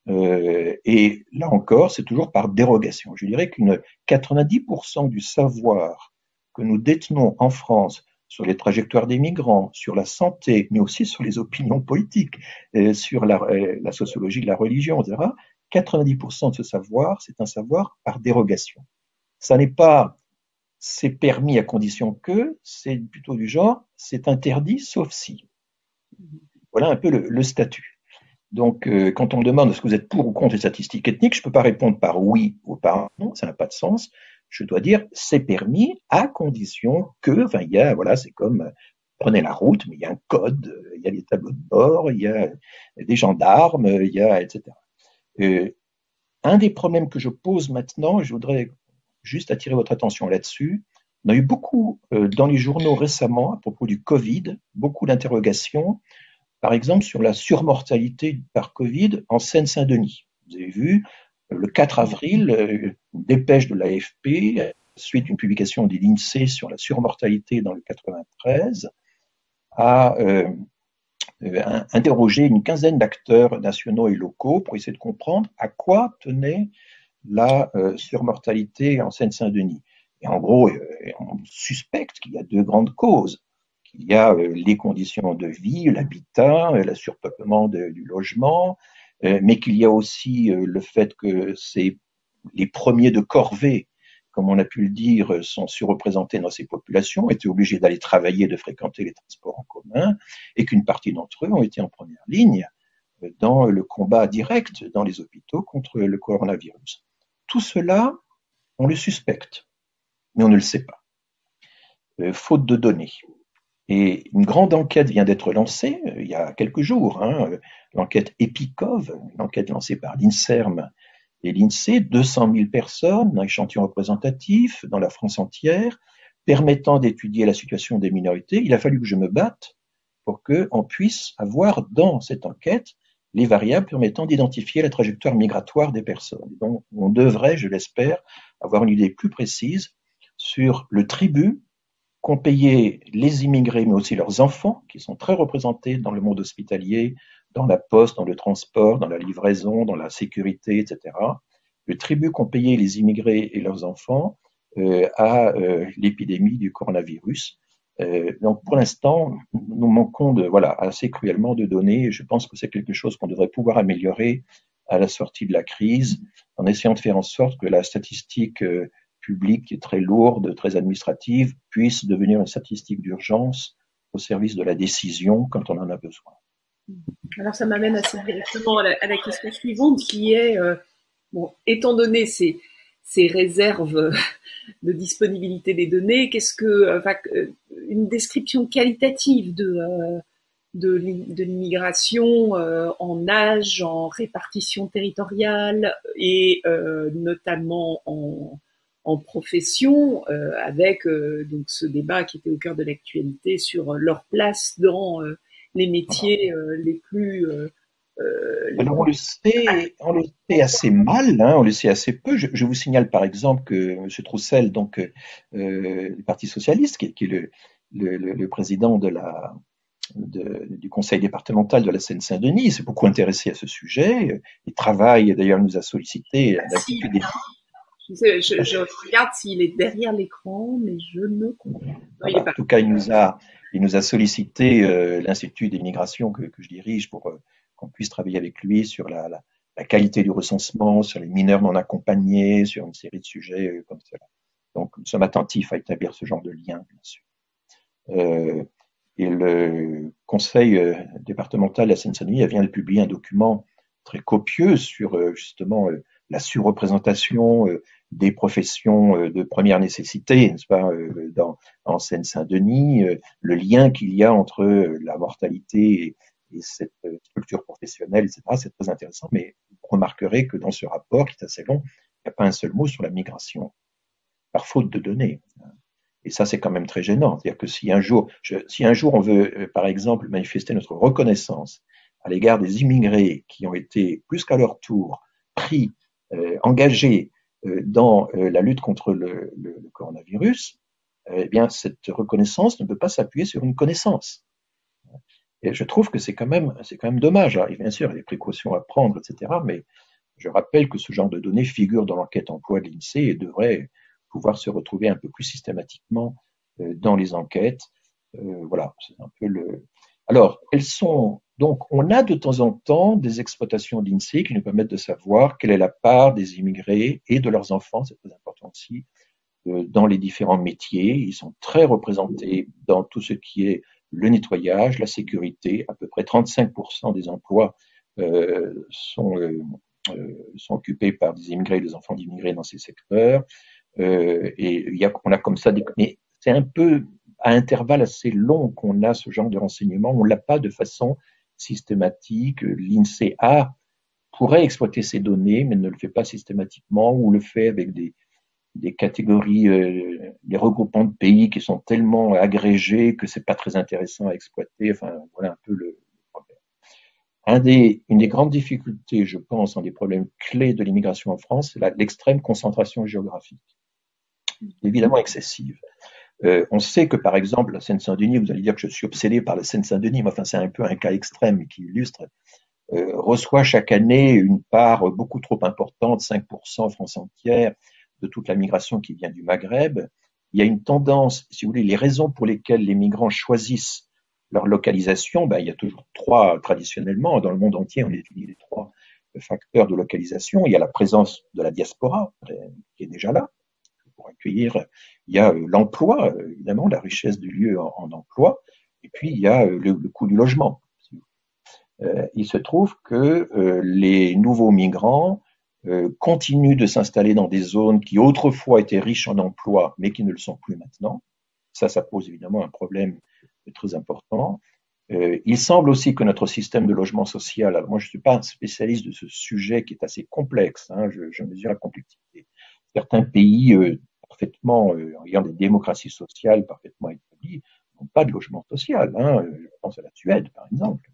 Et là encore, c'est toujours par dérogation. Je dirais qu'une 90% du savoir que nous détenons en France sur les trajectoires des migrants, sur la santé, mais aussi sur les opinions politiques, sur la sociologie de la religion, etc., 90% de ce savoir, c'est un savoir par dérogation. Ça n'est pas c'est permis à condition que, c'est plutôt du genre, c'est interdit sauf si. Voilà un peu le statut. Donc, quand on me demande est-ce que vous êtes pour ou contre les statistiques ethniques, je ne peux pas répondre par oui ou par non, ça n'a pas de sens. Je dois dire c'est permis à condition que, il y a, voilà, c'est comme prenez la route, mais il y a un code, il y a des tableaux de bord, il y a des gendarmes, il y a etc. Un des problèmes que je pose maintenant, et je voudrais juste attirer votre attention là-dessus, on a eu beaucoup dans les journaux récemment à propos du Covid, beaucoup d'interrogations, par exemple sur la surmortalité par Covid en Seine-Saint-Denis. Vous avez vu, le 4 avril, une dépêche de l'AFP, suite d'une publication de l'INSEE sur la surmortalité dans le 93, a interrogé une quinzaine d'acteurs nationaux et locaux pour essayer de comprendre à quoi tenait la surmortalité en Seine-Saint-Denis. Et en gros, on suspecte qu'il y a 2 grandes causes. Il y a les conditions de vie, l'habitat, le surpeuplement du logement, mais qu'il y a aussi le fait que c'est les premiers de corvée, comme on a pu le dire, sont surreprésentés dans ces populations, étaient obligés d'aller travailler, de fréquenter les transports en commun, et qu'une partie d'entre eux ont été en première ligne dans le combat direct dans les hôpitaux contre le coronavirus. Tout cela, on le suspecte, mais on ne le sait pas, faute de données. Et une grande enquête vient d'être lancée il y a quelques jours, l'enquête EPICOV, une enquête lancée par l'INSERM et l'INSEE, 200 000 personnes, un échantillon représentatif dans la France entière, permettant d'étudier la situation des minorités. Il a fallu que je me batte pour qu'on puisse avoir dans cette enquête les variables permettant d'identifier la trajectoire migratoire des personnes. Donc, on devrait, je l'espère, avoir une idée plus précise sur le tribut qu'ont payé les immigrés, mais aussi leurs enfants, qui sont très représentés dans le monde hospitalier, dans la poste, dans le transport, dans la livraison, dans la sécurité, etc. Le tribut qu'ont payé les immigrés et leurs enfants à l'épidémie du coronavirus. Donc pour l'instant, nous manquons assez cruellement de données. Je pense que c'est quelque chose qu'on devrait pouvoir améliorer à la sortie de la crise, en essayant de faire en sorte que la statistique publique, qui est très lourde, très administrative, puisse devenir une statistique d'urgence au service de la décision quand on en a besoin. Alors ça m'amène assez directement à la question suivante qui est, étant donné ces réserves de disponibilité des données, une description qualitative de l'immigration en âge, en répartition territoriale et notamment en profession, avec donc ce débat qui était au cœur de l'actualité sur leur place dans les métiers les plus alors on le sait assez mal, hein, on le sait assez peu. Je vous signale par exemple que M. Troussel, donc du Parti socialiste, qui est le président du conseil départemental de la Seine-Saint-Denis, s'est beaucoup intéressé à ce sujet. Il travaille, d'ailleurs, il nous a sollicité l'Institut des... Je regarde s'il est derrière l'écran, mais je ne comprends pas. En tout cas, il nous a sollicité l'Institut des migrations que je dirige pour qu'on puisse travailler avec lui sur la qualité du recensement, sur les mineurs non accompagnés, sur une série de sujets comme cela. Donc, nous sommes attentifs à établir ce genre de lien, bien sûr. Et le conseil départemental de la Seine-Saint-Denis vient de publier un document très copieux sur justement la surreprésentation des professions de première nécessité, n'est-ce pas, en Seine-Saint-Denis, le lien qu'il y a entre la mortalité et cette structure professionnelle, etc. C'est très intéressant, mais vous remarquerez que dans ce rapport, qui est assez long, il n'y a pas un seul mot sur la migration, par faute de données. Et ça, c'est quand même très gênant. C'est-à-dire que si un jour on veut, par exemple, manifester notre reconnaissance à l'égard des immigrés qui ont été, plus qu'à leur tour, pris, engagés dans la lutte contre le coronavirus, eh bien, cette reconnaissance ne peut pas s'appuyer sur une connaissance. Et je trouve que c'est quand même dommage. Alors, bien sûr, il y a des précautions à prendre, etc. Mais je rappelle que ce genre de données figure dans l'enquête emploi de l'INSEE et devrait pouvoir se retrouver un peu plus systématiquement dans les enquêtes. Voilà, c'est un peu le. Alors, donc, on a de temps en temps des exploitations d'INSEE qui nous permettent de savoir quelle est la part des immigrés et de leurs enfants, c'est très important aussi, dans les différents métiers. Ils sont très représentés dans tout ce qui est le nettoyage, la sécurité. À peu près 35% des emplois sont occupés par des immigrés et des enfants d'immigrés dans ces secteurs. Et on a comme ça mais c'est un peu à intervalles assez longs qu'on a ce genre de renseignements. On l'a pas de façon systématique. L'INSEE pourrait exploiter ces données, mais ne le fait pas systématiquement, ou le fait avec des catégories, des regroupements de pays qui sont tellement agrégés que c'est pas très intéressant à exploiter. Enfin, voilà un peu le problème. Une des grandes difficultés, je pense, un des problèmes clés de l'immigration en France, c'est l'extrême concentration géographique, évidemment excessive. On sait que, par exemple, la Seine-Saint-Denis, vous allez dire que je suis obsédé par la Seine-Saint-Denis, mais enfin, c'est un peu un cas extrême qui illustre, reçoit chaque année une part beaucoup trop importante, 5% France entière, de toute la migration qui vient du Maghreb. Il y a une tendance, si vous voulez, les raisons pour lesquelles les migrants choisissent leur localisation, il y a toujours trois, traditionnellement, dans le monde entier, on étudie les trois facteurs de localisation. Il y a la présence de la diaspora, qui est déjà là, pour accueillir. Il y a l'emploi, évidemment, la richesse du lieu en emploi, et puis il y a le coût du logement. Il se trouve que les nouveaux migrants continuent de s'installer dans des zones qui autrefois étaient riches en emploi, mais qui ne le sont plus maintenant. Ça pose évidemment un problème très important. Il semble aussi que notre système de logement social, alors moi je ne suis pas un spécialiste de ce sujet qui est assez complexe, hein, je mesure la complexité. Certains pays parfaitement, ayant des démocraties sociales parfaitement établies, n'ont pas de logement social. Hein, je pense à la Suède, par exemple.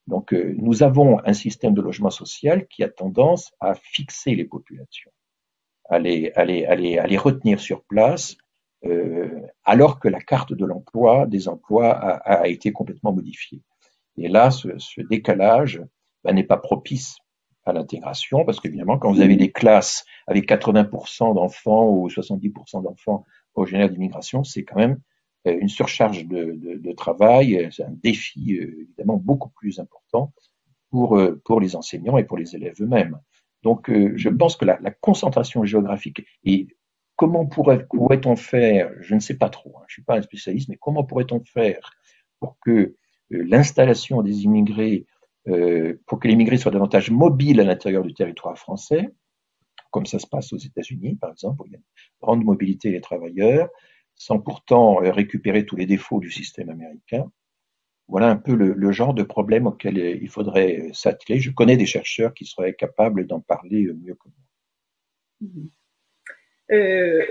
Donc, nous avons un système de logement social qui a tendance à fixer les populations, à les retenir sur place alors que la carte de l'emploi, des emplois a été complètement modifiée. Et là, ce décalage n'est pas propice à l'intégration, parce qu'évidemment, quand vous avez des classes avec 80% d'enfants ou 70% d'enfants originaires d'immigration, c'est quand même une surcharge de travail, c'est un défi évidemment beaucoup plus important pour les enseignants et pour les élèves eux-mêmes. Donc, je pense que la concentration géographique et comment pourrait-on faire, je ne sais pas trop, hein, je ne suis pas un spécialiste, mais comment pourrait-on faire pour que l'installation des immigrés, pour que les immigrés soient davantage mobiles à l'intérieur du territoire français, comme ça se passe aux États-Unis, par exemple, où il y a une grande mobilité des travailleurs, sans pourtant récupérer tous les défauts du système américain. Voilà un peu le genre de problème auquel il faudrait s'atteler. Je connais des chercheurs qui seraient capables d'en parler mieux que moi. Euh,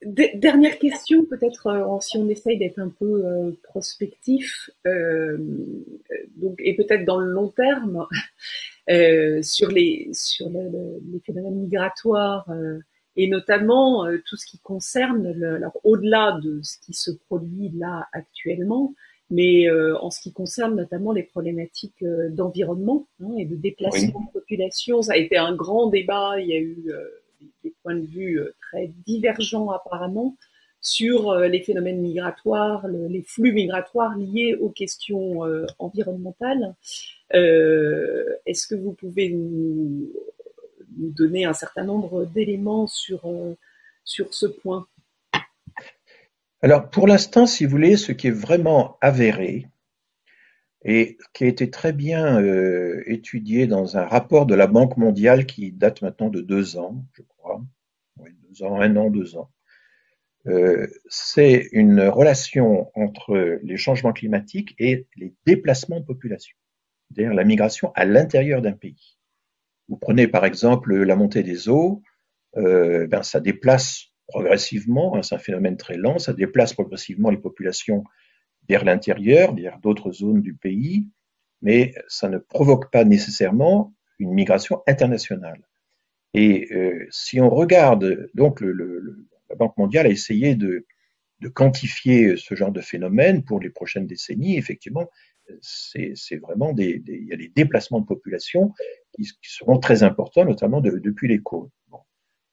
Dernière question, peut-être si on essaye d'être un peu prospectif, donc, et peut-être dans le long terme, sur les phénomènes migratoires et notamment tout ce qui concerne, alors au-delà de ce qui se produit là actuellement, mais en ce qui concerne notamment les problématiques d'environnement et de Oui, déplacement de population. Ça a été un grand débat, il y a eu des points de vue très divergents apparemment sur les phénomènes migratoires, les flux migratoires liés aux questions environnementales. Est-ce que vous pouvez nous donner un certain nombre d'éléments sur ce point? alors pour l'instant, si vous voulez, ce qui est vraiment avéré et qui a été très bien étudié dans un rapport de la Banque mondiale qui date maintenant de 2 ans, je crois, oui, 2 ans, 1 an, 2 ans, c'est une relation entre les changements climatiques et les déplacements de population, c'est-à-dire la migration à l'intérieur d'un pays. Vous prenez par exemple la montée des eaux, ça déplace progressivement, hein, c'est un phénomène très lent, ça déplace progressivement les populations vers l'intérieur, vers d'autres zones du pays, mais ça ne provoque pas nécessairement une migration internationale. Et si on regarde, donc la Banque mondiale a essayé de quantifier ce genre de phénomène pour les prochaines décennies. Effectivement, c'est vraiment il y a des déplacements de population qui seront très importants, notamment depuis les côtes. Bon.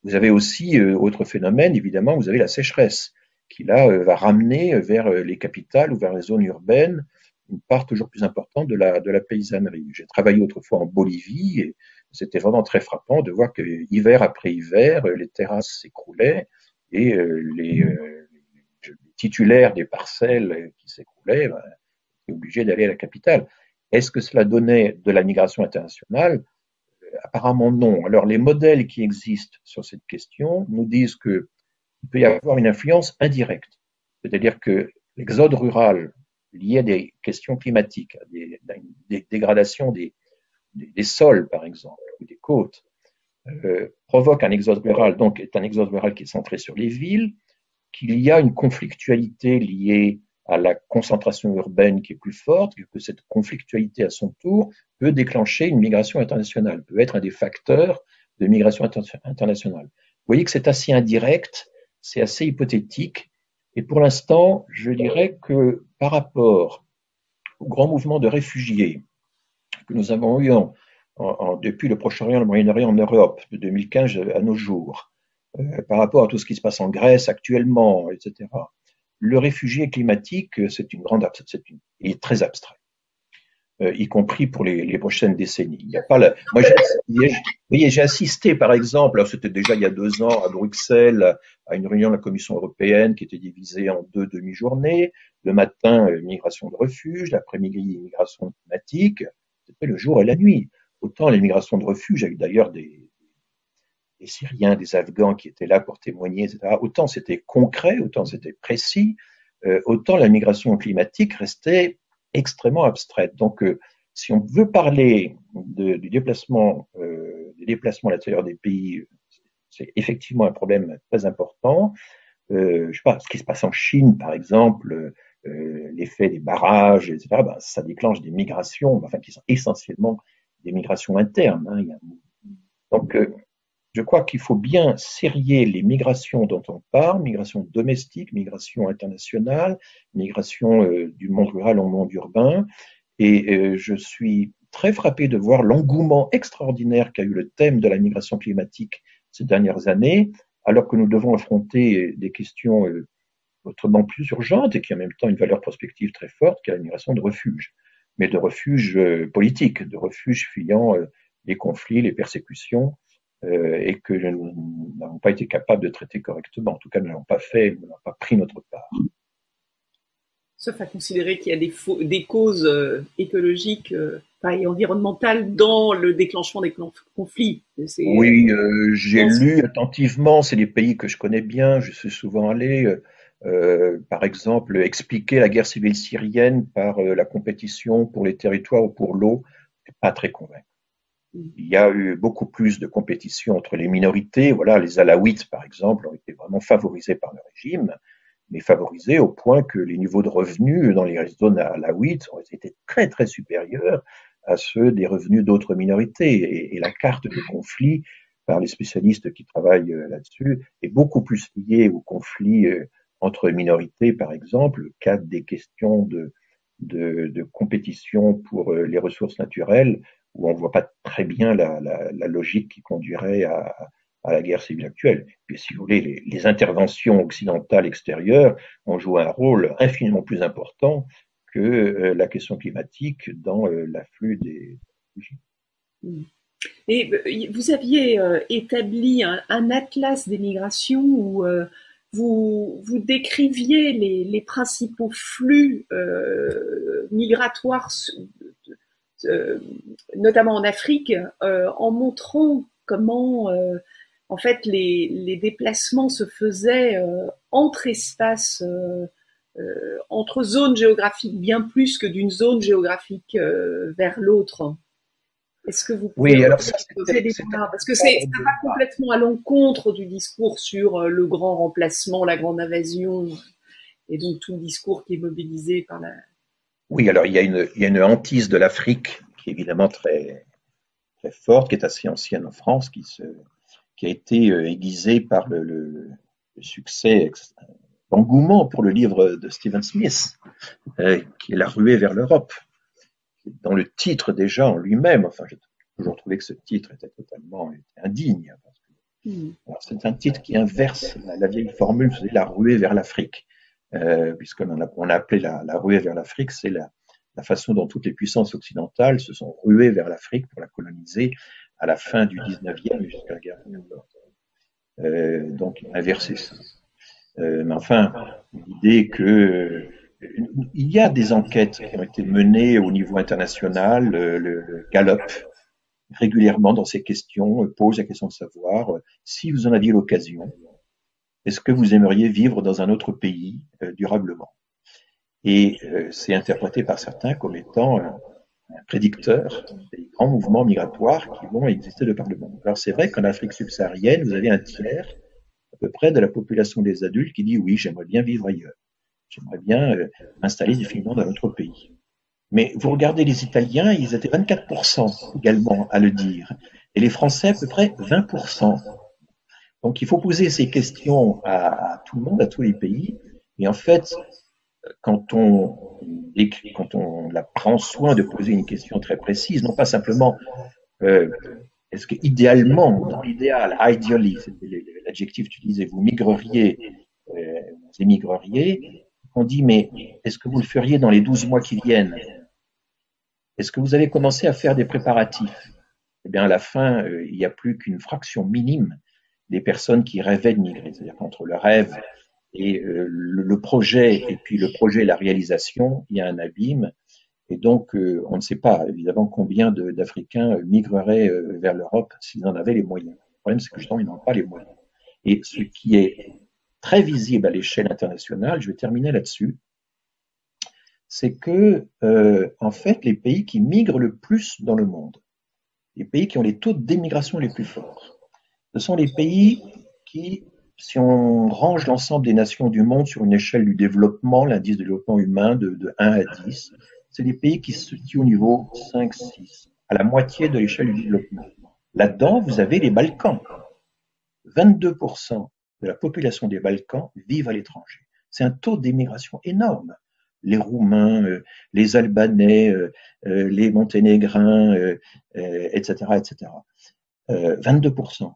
Vous avez aussi, autre phénomène, évidemment, vous avez la sécheresse, qui là va ramener vers les capitales ou vers les zones urbaines une part toujours plus importante de la paysannerie. J'ai travaillé autrefois en Bolivie et c'était vraiment très frappant de voir que hiver après hiver, les terrasses s'écroulaient et les titulaires des parcelles qui s'écroulaient étaient obligés d'aller à la capitale. Est-ce que cela donnait de la migration internationale? Apparemment non. Alors les modèles qui existent sur cette question nous disent qu'il peut y avoir une influence indirecte, c'est-à-dire que l'exode rural lié à des questions climatiques, à des dégradations des sols par exemple, ou des côtes, provoque un exode rural, donc est un exode rural qui est centré sur les villes, qu'il y a une conflictualité liée à la concentration urbaine qui est plus forte, que cette conflictualité à son tour peut déclencher une migration internationale, peut être un des facteurs de migration internationale. Vous voyez que c'est assez indirect, c'est assez hypothétique, et pour l'instant, je dirais que par rapport au grand mouvement de réfugiés que nous avons eu depuis le Proche-Orient, le Moyen-Orient, en Europe, de 2015 à nos jours, par rapport à tout ce qui se passe en Grèce actuellement, etc. Le réfugié climatique, il est très abstrait, y compris pour les prochaines décennies. Il y a pas moi, j'ai assisté, par exemple, alors c'était déjà il y a 2 ans à Bruxelles, à une réunion de la Commission européenne qui était divisée en 2 demi-journées. Le matin, migration de refuge, l'après-midi, migration climatique. C'était le jour et la nuit. Autant les migrations de refuge, avec d'ailleurs des Syriens, des Afghans qui étaient là pour témoigner, etc. Autant c'était concret, autant c'était précis, autant la migration climatique restait extrêmement abstraite. Donc, si on veut parler du déplacement, des déplacements à l'intérieur des pays, c'est effectivement un problème très important. Je ne sais pas, ce qui se passe en Chine, par exemple, l'effet des barrages, etc., ça déclenche des migrations, enfin, qui sont essentiellement des migrations internes. Hein. Donc, je crois qu'il faut bien sérier les migrations dont on parle, migration domestique, migration internationale, migration du monde rural au monde urbain. Et je suis très frappé de voir l'engouement extraordinaire qu'a eu le thème de la migration climatique ces dernières années, alors que nous devons affronter des questions autrement plus urgente et qui en même temps une valeur prospective très forte, qui est la migration de refuge, mais de refuge politique, de refuge fuyant les conflits, les persécutions, et que nous n'avons pas été capables de traiter correctement. En tout cas, nous n'avons pas fait, nous n'avons pas pris notre part. Sauf à considérer qu'il y a des causes écologiques et environnementales dans le déclenchement des conflits. Oui, j'ai lu attentivement, c'est des pays que je connais bien, je suis souvent allé. Par exemple, expliquer la guerre civile syrienne par la compétition pour les territoires ou pour l'eau, je suis pas très convaincu. Il y a eu beaucoup plus de compétition entre les minorités. Voilà, les Alaouites, par exemple, ont été vraiment favorisés par le régime, mais favorisés au point que les niveaux de revenus dans les zones alaouites ont été très, très supérieurs à ceux des revenus d'autres minorités. Et la carte de conflit, par les spécialistes qui travaillent là-dessus, est beaucoup plus liée au conflit entre minorités, par exemple, le cas des questions de compétition pour les ressources naturelles, où on ne voit pas très bien la logique qui conduirait à la guerre civile actuelle. Puis, si vous voulez, les interventions occidentales extérieures ont joué un rôle infiniment plus important que la question climatique dans l'afflux des réfugiés. Et vous aviez établi un atlas des migrations où vous décriviez les principaux flux migratoires, notamment en Afrique, en montrant comment en fait les déplacements se faisaient entre espaces, entre zones géographiques, bien plus que d'une zone géographique vers l'autre. Est-ce que vous pouvez poser des points, parce que ça va complètement à l'encontre du discours sur le grand remplacement, la grande invasion, et donc tout le discours qui est mobilisé par la... Oui, alors il y a une hantise de l'Afrique qui est évidemment très, très forte, qui est assez ancienne en France, qui a été aiguisée par le succès, l'engouement pour le livre de Stephen Smith, qui est La ruée vers l'Europe. Dans le titre déjà en lui-même, enfin, j'ai toujours trouvé que ce titre était totalement indigne. C'est un titre qui inverse la vieille formule, c'est la ruée vers l'Afrique, puisqu'on a appelé la ruée vers l'Afrique, c'est la façon dont toutes les puissances occidentales se sont ruées vers l'Afrique pour la coloniser à la fin du 19e jusqu'à la guerre de 14. Donc, inverser ça. Mais enfin, l'idée que il y a des enquêtes qui ont été menées au niveau international. Le Gallup, régulièrement dans ces questions, pose la question de savoir si vous en aviez l'occasion, est-ce que vous aimeriez vivre dans un autre pays durablement? Et c'est interprété par certains comme étant un prédicteur des grands mouvements migratoires qui vont exister de par le monde. Alors c'est vrai qu'en Afrique subsaharienne, vous avez un tiers à peu près de la population des adultes qui dit oui, j'aimerais bien vivre ailleurs. J'aimerais bien m'installer définitivement dans notre pays. Mais vous regardez les Italiens, ils étaient 24% également à le dire. Et les Français, à peu près 20%. Donc il faut poser ces questions à tout le monde, à tous les pays. Et en fait, quand on prend soin de poser une question très précise, non pas simplement est-ce que idéalement, dans l'idéal, ideally, c'était l'adjectif utilisé, vous migreriez, vous émigreriez, on dit, mais est-ce que vous le feriez dans les 12 mois qui viennent? Est-ce que vous avez commencé à faire des préparatifs? Eh bien, à la fin, il n'y a plus qu'une fraction minime des personnes qui rêvaient de migrer. C'est-à-dire qu'entre le rêve et le projet, et puis le projet et la réalisation, il y a un abîme. Et donc, on ne sait pas, évidemment, combien d'Africains migreraient vers l'Europe s'ils en avaient les moyens. Le problème, c'est que justement, ils n'ont pas les moyens. Et ce qui est très visible à l'échelle internationale, je vais terminer là-dessus, c'est que, en fait, les pays qui migrent le plus dans le monde, les pays qui ont les taux d'émigration les plus forts, ce sont les pays qui, si on range l'ensemble des nations du monde sur une échelle du développement, l'indice de développement humain de 1 à 10, c'est les pays qui se situent au niveau 5, 6, à la moitié de l'échelle du développement. Là-dedans, vous avez les Balkans. 22% de la population des Balkans vivent à l'étranger. C'est un taux d'émigration énorme. Les Roumains, les Albanais, les Monténégrins, etc., etc. 22%.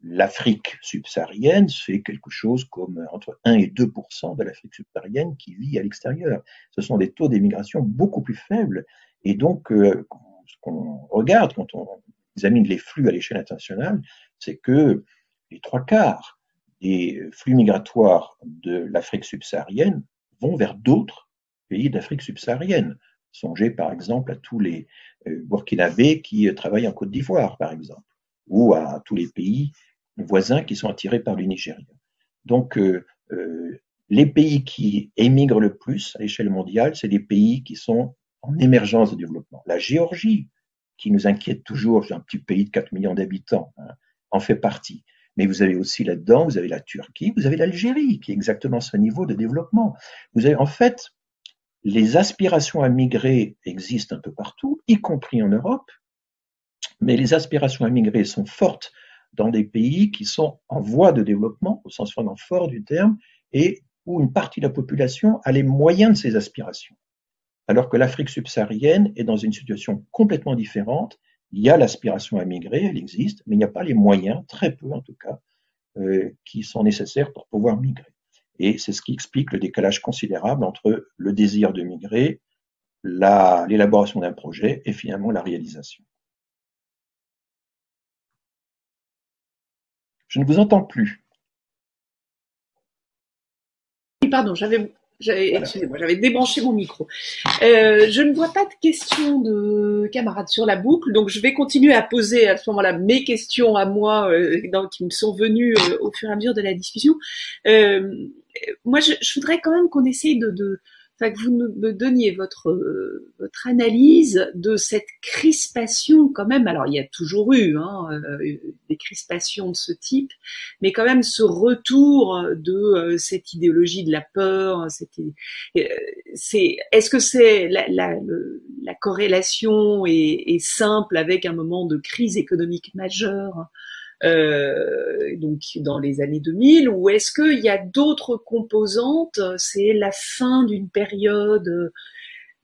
L'Afrique subsaharienne, c'est quelque chose comme entre 1 et 2% de l'Afrique subsaharienne qui vit à l'extérieur. Ce sont des taux d'émigration beaucoup plus faibles. Et donc, ce qu'on regarde quand on examine les flux à l'échelle internationale, c'est que les 3/4 des flux migratoires de l'Afrique subsaharienne vont vers d'autres pays d'Afrique subsaharienne. Songez par exemple à tous les Burkinabés qui travaillent en Côte d'Ivoire, par exemple, ou à tous les pays voisins qui sont attirés par le Nigeria. Donc, les pays qui émigrent le plus à l'échelle mondiale, c'est des pays qui sont en émergence de développement. La Géorgie, qui nous inquiète toujours, c'est un petit pays de 4 millions d'habitants, hein, en fait partie. Mais vous avez aussi là-dedans, vous avez la Turquie, vous avez l'Algérie, qui est exactement ce niveau de développement. Vous avez en fait, les aspirations à migrer existent un peu partout, y compris en Europe, mais les aspirations à migrer sont fortes dans des pays qui sont en voie de développement, au sens vraiment fort du terme, et où une partie de la population a les moyens de ces aspirations. Alors que l'Afrique subsaharienne est dans une situation complètement différente. Il y a l'aspiration à migrer, elle existe, mais il n'y a pas les moyens, très peu en tout cas, qui sont nécessaires pour pouvoir migrer. Et c'est ce qui explique le décalage considérable entre le désir de migrer, l'élaboration d'un projet et finalement la réalisation. Je ne vous entends plus. Pardon, excusez-moi, j'avais débranché mon micro. Je ne vois pas de questions de camarades sur la boucle, donc je vais continuer à poser à ce moment-là mes questions à moi qui me sont venues au fur et à mesure de la discussion. Moi, je voudrais quand même qu'on essaye enfin, que vous me donniez votre analyse de cette crispation quand même. Alors, il y a toujours eu des crispations de ce type, mais quand même ce retour de cette idéologie de la peur. Est-ce que c'est la corrélation est simple avec un moment de crise économique majeure? Donc dans les années 2000, ou est-ce qu'il y a d'autres composantes? C'est la fin d'une période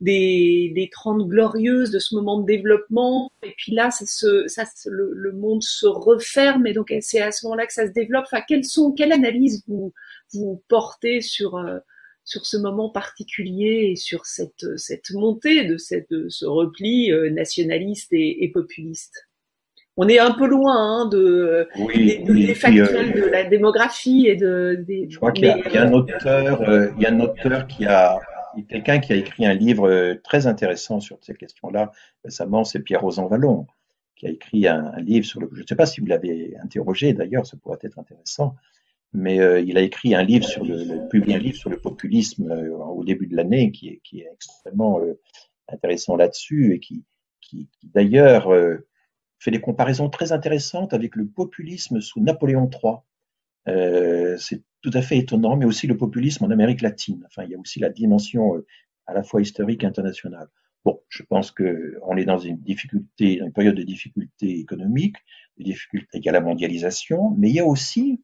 des 30 glorieuses, de ce moment de développement, et puis là le monde se referme, et donc c'est à ce moment-là que ça se développe. Enfin, quelle analyse vous portez sur ce moment particulier et sur cette montée de ce repli nationaliste et populiste? On est un peu loin des factuels de la démographie et je crois qu'il y a un auteur quelqu'un qui a écrit un livre très intéressant sur ces questions-là récemment, c'est Pierre Rosanvallon, qui a écrit un livre sur je ne sais pas si vous l'avez interrogé d'ailleurs, ça pourrait être intéressant, mais il a écrit un livre publié un livre sur le populisme au début de l'année qui est extrêmement intéressant là-dessus et qui d'ailleurs fait des comparaisons très intéressantes avec le populisme sous Napoléon III. C'est tout à fait étonnant, mais aussi le populisme en Amérique latine. Enfin, il y a aussi la dimension à la fois historique et internationale. Bon, je pense qu'on est dans une période de difficultés économiques, de difficultés liées à la mondialisation, mais il y a aussi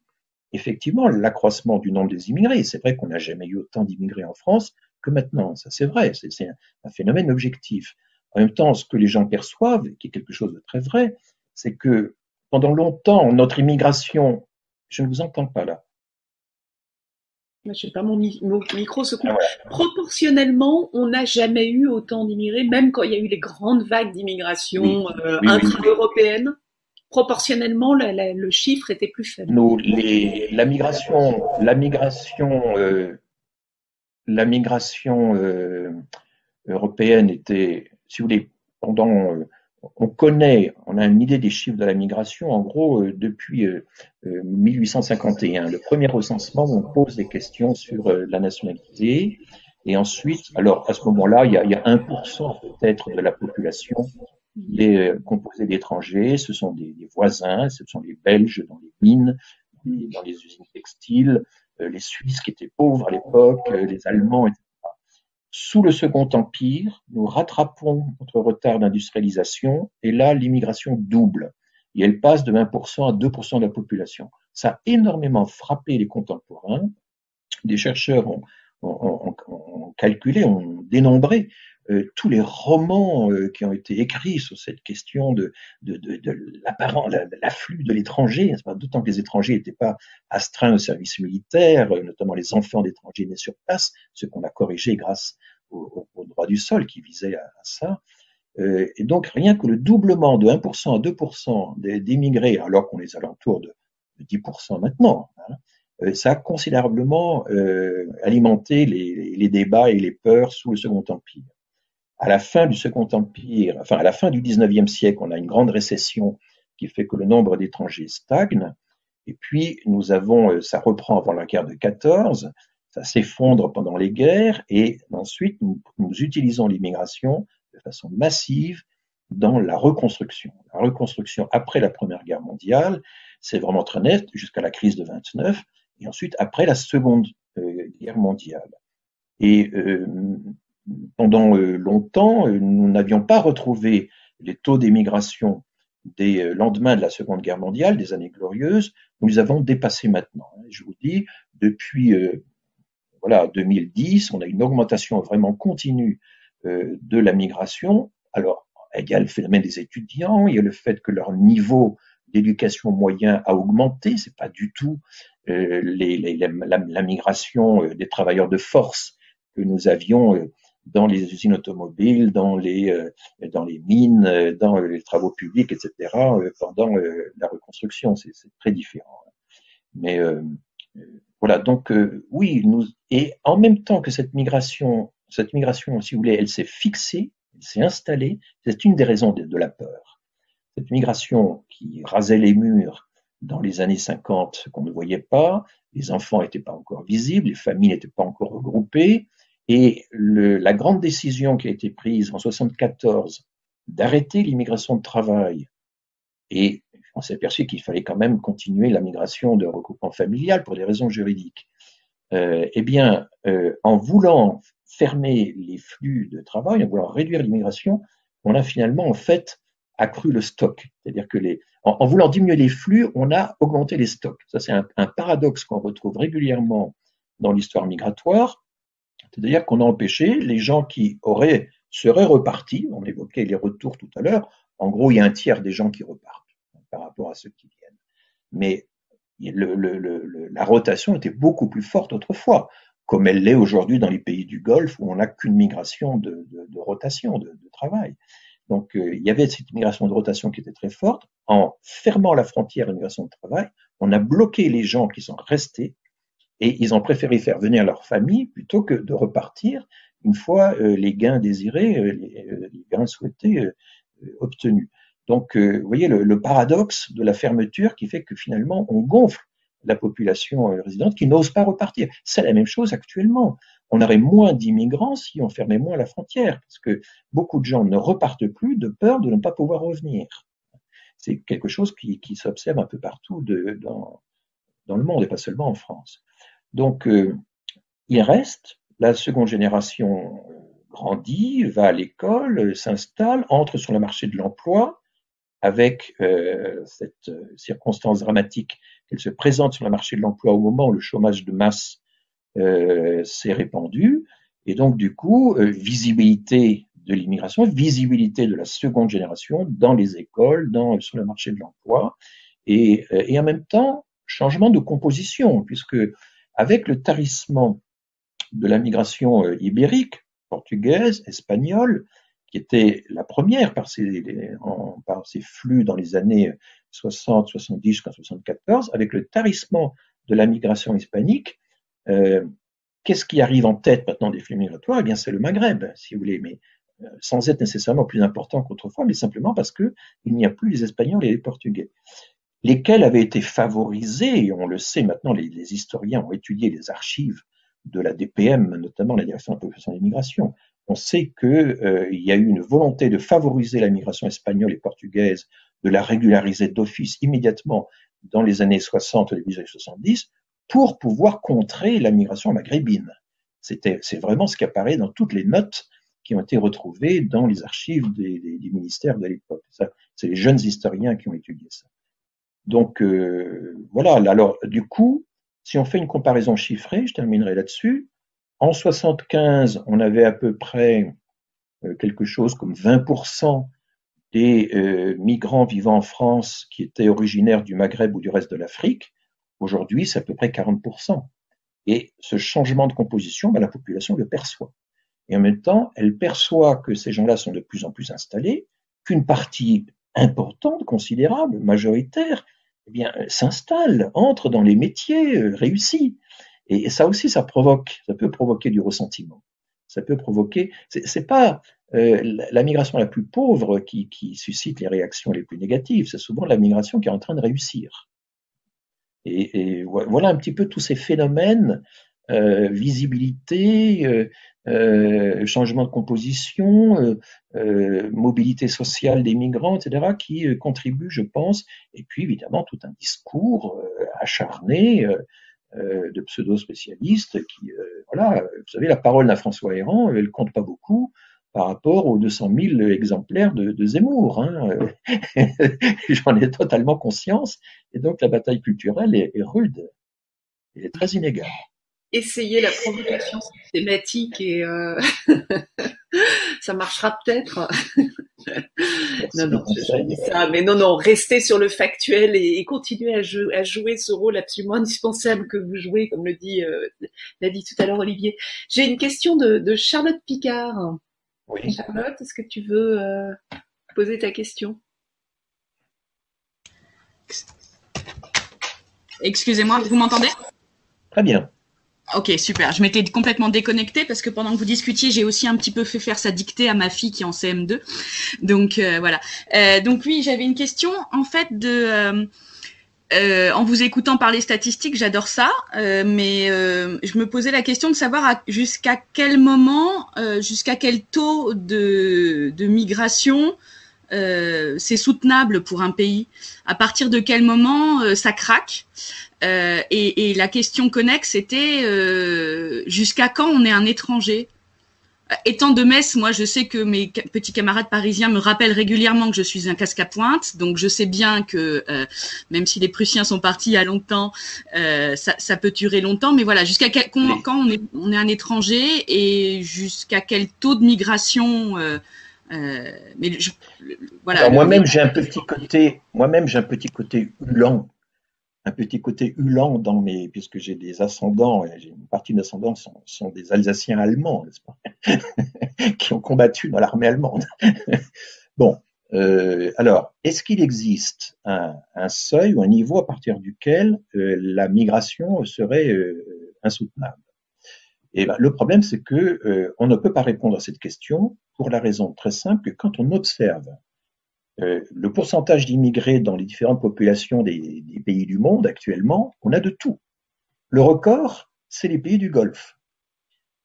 effectivement l'accroissement du nombre des immigrés. C'est vrai qu'on n'a jamais eu autant d'immigrés en France que maintenant. Ça, c'est vrai. C'est un phénomène objectif. En même temps, ce que les gens perçoivent, qui est quelque chose de très vrai, c'est que pendant longtemps, notre immigration, je ne vous entends pas là. Je sais pas, mon micro se coupe. Proportionnellement, on n'a jamais eu autant d'immigrés, même quand il y a eu les grandes vagues d'immigration intra-européenne. Proportionnellement, le chiffre était plus faible. La migration européenne était, si vous voulez, on a une idée des chiffres de la migration, en gros, depuis 1851. Le premier recensement, on pose des questions sur la nationalité, et ensuite, alors à ce moment-là, il y a 1% peut-être de la population qui est composée d'étrangers, ce sont des voisins, ce sont les Belges dans les mines, dans les usines textiles, les Suisses qui étaient pauvres à l'époque, les Allemands, etc. Sous le Second Empire, nous rattrapons notre retard d'industrialisation et là, l'immigration double. et elle passe de 1% à 2% de la population. Ça a énormément frappé les contemporains. Des chercheurs ont calculé, ont dénombré tous les romans qui ont été écrits sur cette question de l'afflux de l'étranger, d'autant que les étrangers n'étaient pas astreints au service militaire, notamment les enfants d'étrangers nés sur place, ce qu'on a corrigé grâce au droit du sol qui visait à ça. Et donc rien que le doublement de 1% à 2% d'immigrés, alors qu'on est alentours de 10% maintenant, ça a considérablement alimenté les débats et les peurs sous le Second Empire. À la fin du Second Empire, enfin à la fin du XIXe siècle, on a une grande récession qui fait que le nombre d'étrangers stagne. Et puis nous avons, ça reprend avant la guerre de 14, ça s'effondre pendant les guerres, et ensuite nous utilisons l'immigration de façon massive dans la reconstruction. La reconstruction après la Première Guerre mondiale, c'est vraiment très net jusqu'à la crise de 29, et ensuite après la Seconde Guerre mondiale. Et pendant longtemps, nous n'avions pas retrouvé les taux d'émigration des lendemains de la Seconde Guerre mondiale, des années glorieuses. Nous les avons dépassés maintenant. Je vous dis, depuis 2010, on a une augmentation vraiment continue de la migration. Alors, il y a le phénomène des étudiants, il y a le fait que leur niveau d'éducation moyen a augmenté. C'est pas du tout la migration des travailleurs de force que nous avions dans les usines automobiles, dans les mines, dans les travaux publics, etc. Pendant la reconstruction. C'est très différent. Mais voilà, donc oui, et en même temps que cette migration, si vous voulez, elle s'est fixée, elle s'est installée, c'est une des raisons de la peur. Cette migration qui rasait les murs dans les années 50 qu'on ne voyait pas, les enfants n'étaient pas encore visibles, les familles n'étaient pas encore regroupées, et la grande décision qui a été prise en 74 d'arrêter l'immigration de travail, et on s'est aperçu qu'il fallait quand même continuer la migration de regroupement familial pour des raisons juridiques. En voulant fermer les flux de travail, en voulant réduire l'immigration, on a finalement en fait accru le stock. C'est-à-dire que en voulant diminuer les flux, on a augmenté les stocks. Ça, c'est un paradoxe qu'on retrouve régulièrement dans l'histoire migratoire. C'est-à-dire qu'on a empêché les gens qui seraient repartis, on évoquait les retours tout à l'heure, en gros, il y a un tiers des gens qui repartent par rapport à ceux qui viennent. Mais la rotation était beaucoup plus forte autrefois, comme elle l'est aujourd'hui dans les pays du Golfe où on n'a qu'une migration de rotation, de travail. Donc il y avait cette migration de rotation qui était très forte. En fermant la frontière de migration de travail, on a bloqué les gens qui sont restés et ils ont préféré faire venir leur famille plutôt que de repartir une fois les gains désirés, les gains souhaités obtenus. Donc, vous voyez le paradoxe de la fermeture qui fait que finalement, on gonfle la population résidente qui n'ose pas repartir. C'est la même chose actuellement. On aurait moins d'immigrants si on fermait moins la frontière, parce que beaucoup de gens ne repartent plus de peur de ne pas pouvoir revenir. C'est quelque chose qui s'observe un peu partout dans le monde, et pas seulement en France. Donc, il reste, la seconde génération grandit, va à l'école, s'installe, entre sur le marché de l'emploi, avec cette circonstance dramatique qu'elle se présente sur le marché de l'emploi au moment où le chômage de masse s'est répandu. Et donc, du coup, visibilité de l'immigration, visibilité de la seconde génération dans les écoles, sur le marché de l'emploi, et en même temps, changement de composition, puisque avec le tarissement de la migration ibérique, portugaise, espagnole, qui était la première par ces flux dans les années 60, 70 jusqu'à 74, avec le tarissement de la migration hispanique, qu'est-ce qui arrive en tête maintenant des flux migratoires? Eh bien, c'est le Maghreb, si vous voulez, mais sans être nécessairement plus important qu'autrefois, mais simplement parce qu'il n'y a plus les Espagnols et les Portugais, lesquels avaient été favorisés, et on le sait maintenant, les historiens ont étudié les archives de la DPM, notamment la Direction de la Population et de l'Immigration. On sait qu'il y a eu une volonté de favoriser la migration espagnole et portugaise, de la régulariser d'office immédiatement dans les années 60 et début des années 70 pour pouvoir contrer la migration maghrébine. C'est vraiment ce qui apparaît dans toutes les notes qui ont été retrouvées dans les archives des ministères de l'époque. Ça C'est les jeunes historiens qui ont étudié ça. Donc voilà. Alors du coup, si on fait une comparaison chiffrée, je terminerai là-dessus. En 75, on avait à peu près quelque chose comme 20% des migrants vivant en France qui étaient originaires du Maghreb ou du reste de l'Afrique. Aujourd'hui, c'est à peu près 40%. Et ce changement de composition, la population le perçoit. Et en même temps, elle perçoit que ces gens-là sont de plus en plus installés, qu'une partie importante, considérable, majoritaire, eh bien, s'installe, entre dans les métiers réussis. Et ça aussi, ça peut provoquer du ressentiment. Ça peut provoquer, c'est pas la migration la plus pauvre qui suscite les réactions les plus négatives, c'est souvent la migration qui est en train de réussir. Et voilà un petit peu tous ces phénomènes, visibilité, changement de composition, mobilité sociale des migrants, etc., qui contribuent, je pense, et puis évidemment tout un discours acharné de pseudo-spécialistes qui, voilà, vous savez, la parole d'un François Héran, elle compte pas beaucoup par rapport aux 200 000 exemplaires de Zemmour. Hein. J'en ai totalement conscience. Et donc la bataille culturelle est rude. Elle est très inégale. Essayez la provocation systématique et ça marchera peut-être. Non, je dis ça, mais non, restez sur le factuel et continuez à jouer ce rôle absolument indispensable que vous jouez, comme l'a dit tout à l'heure Olivier. J'ai une question de Charlotte Picard. Oui. Charlotte, est-ce que tu veux poser ta question? Excusez-moi, vous m'entendez? Très bien. Ok, super. Je m'étais complètement déconnectée parce que pendant que vous discutiez, j'ai aussi un petit peu fait faire sa dictée à ma fille qui est en CM2. Donc voilà. Donc oui, j'avais une question en fait en vous écoutant parler statistiques, j'adore ça, mais je me posais la question de savoir jusqu'à quel moment, jusqu'à quel taux de migration c'est soutenable pour un pays. À partir de quel moment ça craque? Et la question connexe était jusqu'à quand on est un étranger? Étant de Metz, moi je sais que mes petits camarades parisiens me rappellent régulièrement que je suis un casque à pointe, donc je sais bien que même si les Prussiens sont partis il y a longtemps, ça peut durer longtemps, mais voilà, jusqu'à quand on est un étranger et jusqu'à quel taux de migration mais voilà. Alors, moi-même j'ai un petit côté hulant. Un petit côté hulant puisque j'ai des ascendants, j'ai une partie des ascendants sont des Alsaciens allemands, n'est-ce pas, qui ont combattu dans l'armée allemande. Bon, alors, est-ce qu'il existe un seuil ou un niveau à partir duquel la migration serait insoutenable? Et ben, le problème, c'est que on ne peut pas répondre à cette question pour la raison très simple que quand on observe le pourcentage d'immigrés dans les différentes populations des pays du monde actuellement, on a de tout. Le record, c'est les pays du Golfe.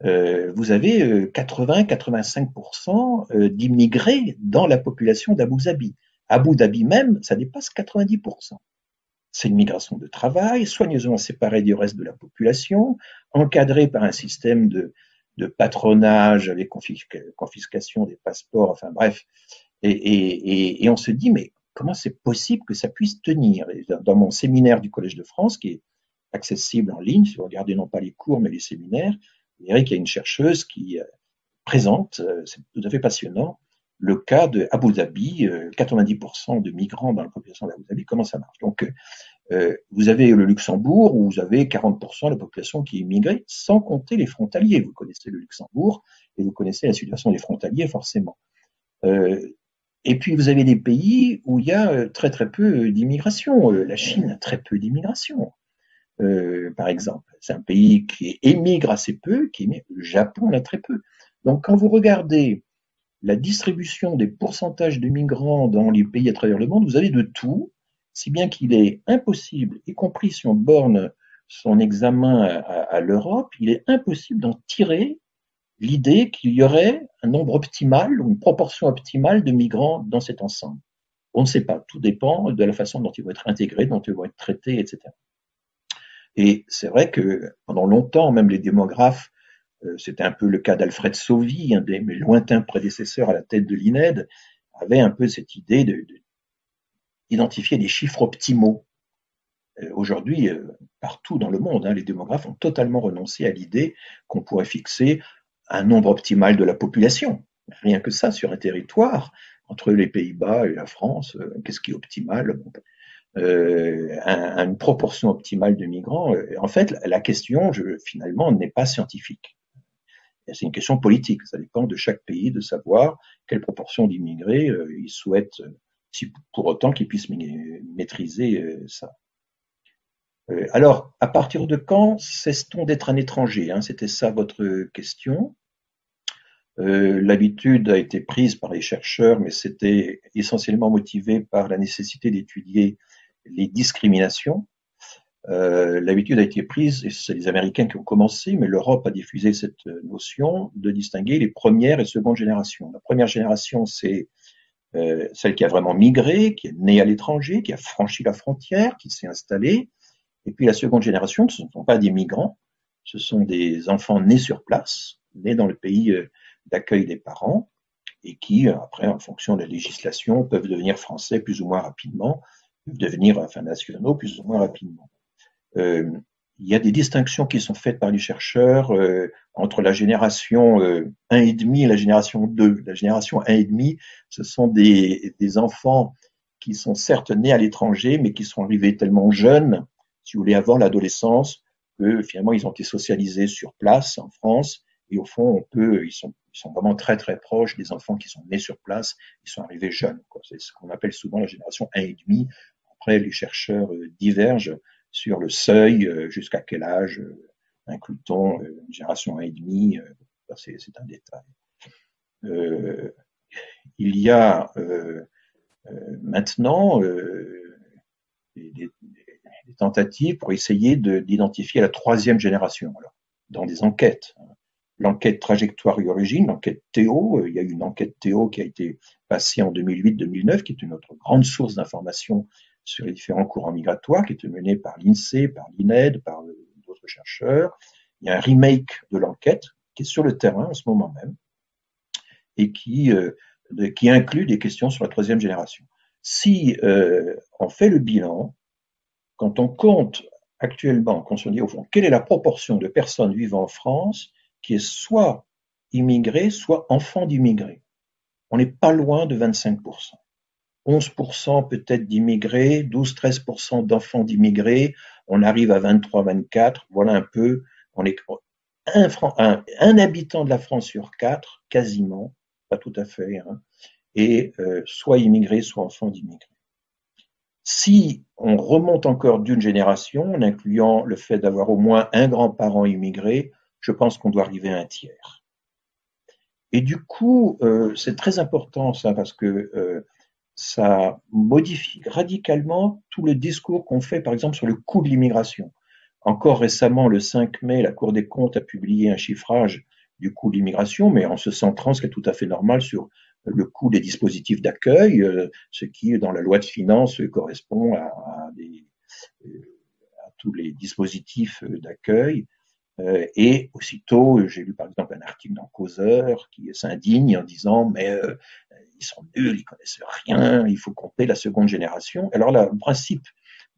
Vous avez 80-85% d'immigrés dans la population d'Abu Dhabi. Abu Dhabi même, ça dépasse 90%. C'est une migration de travail, soigneusement séparée du reste de la population, encadrée par un système de patronage avec confiscation des passeports, enfin bref. Et on se dit, mais comment c'est possible que ça puisse tenir? Dans mon séminaire du Collège de France, qui est accessible en ligne, si vous regardez non pas les cours, mais les séminaires, vous verrez qu'il y a une chercheuse qui présente, c'est tout à fait passionnant, le cas de Abu Dhabi, 90% de migrants dans la population d'Abu Dhabi, comment ça marche? Donc, vous avez le Luxembourg, où vous avez 40% de la population qui est immigrée, sans compter les frontaliers. Vous connaissez le Luxembourg, et vous connaissez la situation des frontaliers, forcément. Et puis vous avez des pays où il y a très très peu d'immigration. La Chine a très peu d'immigration, par exemple. C'est un pays qui émigre assez peu, le Japon en a très peu. Donc quand vous regardez la distribution des pourcentages de migrants dans les pays à travers le monde, vous avez de tout, si bien qu'il est impossible, y compris si on borne son examen à l'Europe, il est impossible d'en tirer l'idée qu'il y aurait un nombre optimal ou une proportion optimale de migrants dans cet ensemble. On ne sait pas, tout dépend de la façon dont ils vont être intégrés, dont ils vont être traités, etc. Et c'est vrai que pendant longtemps, même les démographes, c'était un peu le cas d'Alfred Sauvy, un des lointains prédécesseurs à la tête de l'INED, avait un peu cette idée identifier des chiffres optimaux. Aujourd'hui, partout dans le monde, les démographes ont totalement renoncé à l'idée qu'on pourrait fixer un nombre optimal de la population. Rien que ça, sur un territoire, entre les Pays-Bas et la France, qu'est-ce qui est optimal? Une proportion optimale de migrants. En fait, la question, finalement, n'est pas scientifique. C'est une question politique. Ça dépend de chaque pays de savoir quelle proportion d'immigrés ils souhaitent, si pour autant qu'ils puissent maîtriser ça. Alors, à partir de quand cesse-t-on d'être un étranger? C'était ça votre question. L'habitude a été prise par les chercheurs, mais c'était essentiellement motivé par la nécessité d'étudier les discriminations. L'habitude a été prise, et c'est les Américains qui ont commencé, mais l'Europe a diffusé cette notion de distinguer les premières et secondes générations. La première génération, c'est celle qui a vraiment migré, qui est née à l'étranger, qui a franchi la frontière, qui s'est installée. Et puis la seconde génération, ce ne sont pas des migrants, ce sont des enfants nés sur place, nés dans le pays d'accueil des parents, et qui, après, en fonction de la législation, peuvent devenir français plus ou moins rapidement, peuvent devenir nationaux plus ou moins rapidement. Il y a des distinctions qui sont faites par les chercheurs entre la génération 1,5 et la génération 2. La génération 1,5, ce sont des enfants qui sont certes nés à l'étranger, mais qui sont arrivés tellement jeunes, si vous voulez, avant l'adolescence, que finalement ils ont été socialisés sur place en France, et au fond, ils sont vraiment très très proches des enfants qui sont nés sur place, ils sont arrivés jeunes. C'est ce qu'on appelle souvent la génération 1,5. Après, les chercheurs divergent sur le seuil, jusqu'à quel âge inclut-on une génération 1,5, c'est un détail. Il y a maintenant des tentatives pour essayer d'identifier la troisième génération, alors, dans des enquêtes. L'enquête trajectoire et origine, l'enquête Théo, il y a eu une enquête Théo qui a été passée en 2008-2009, qui est une autre grande source d'information sur les différents courants migratoires, qui était menée par l'INSEE, par l'INED, par d'autres chercheurs. Il y a un remake de l'enquête qui est sur le terrain en ce moment même et qui inclut des questions sur la troisième génération. Si on fait le bilan, quand on compte actuellement, quand on dit au fond, quelle est la proportion de personnes vivant en France qui est soit immigrée, soit enfant d'immigrés, on n'est pas loin de 25%. 11% peut-être d'immigrés, 12-13% d'enfants d'immigrés, on arrive à 23-24, voilà un peu, on est un habitant de la France sur 4, quasiment, pas tout à fait, et soit immigré, soit enfant d'immigrés. Si on remonte encore d'une génération, en incluant le fait d'avoir au moins un grand-parent immigré, je pense qu'on doit arriver à un tiers. Et du coup, c'est très important ça, parce que ça modifie radicalement tout le discours qu'on fait, par exemple, sur le coût de l'immigration. Encore récemment, le 5 mai, la Cour des comptes a publié un chiffrage du coût de l'immigration, mais en se centrant, ce qui est tout à fait normal, sur le coût des dispositifs d'accueil, ce qui, dans la loi de finances, correspond à tous les dispositifs d'accueil. Et aussitôt, j'ai lu par exemple un article dans Causeur qui s'indigne en disant mais ils sont nuls, ils connaissent rien, il faut compter la seconde génération. Alors là, le principe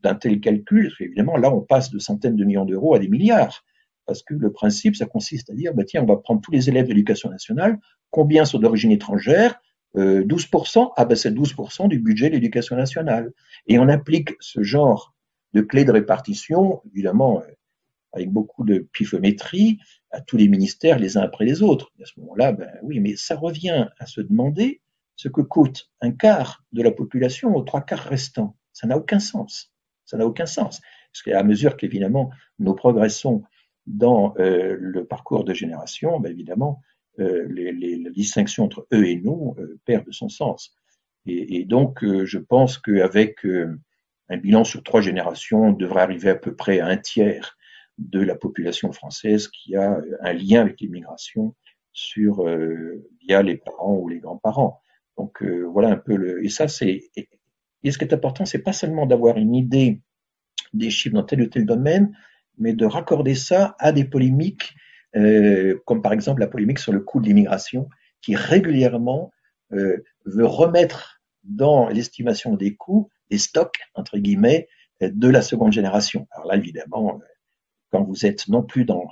d'un tel calcul, évidemment, là on passe de centaines de millions d'euros à des milliards, parce que le principe, ça consiste à dire tiens, on va prendre tous les élèves de l'éducation nationale, combien sont d'origine étrangère? 12%, c'est 12% du budget de l'éducation nationale. Et on applique ce genre de clé de répartition, évidemment, avec beaucoup de pifométrie, à tous les ministères les uns après les autres. Et à ce moment-là, oui, mais ça revient à se demander ce que coûte un quart de la population aux 3 quarts restants. Ça n'a aucun sens. Ça n'a aucun sens. Parce qu'à mesure qu'évidemment nous progressons dans le parcours de génération, évidemment, la distinction entre eux et nous perd de son sens. Et donc, je pense qu'avec un bilan sur 3 générations, on devrait arriver à peu près à un tiers de la population française qui a un lien avec l'immigration via les parents ou les grands-parents. Donc voilà un peu et ça c'est et ce qui est important, c'est pas seulement d'avoir une idée des chiffres dans tel ou tel domaine, mais de raccorder ça à des polémiques comme par exemple la polémique sur le coût de l'immigration, qui régulièrement veut remettre dans l'estimation des coûts des stocks, entre guillemets, de la seconde génération. Alors là, évidemment, quand vous êtes non plus dans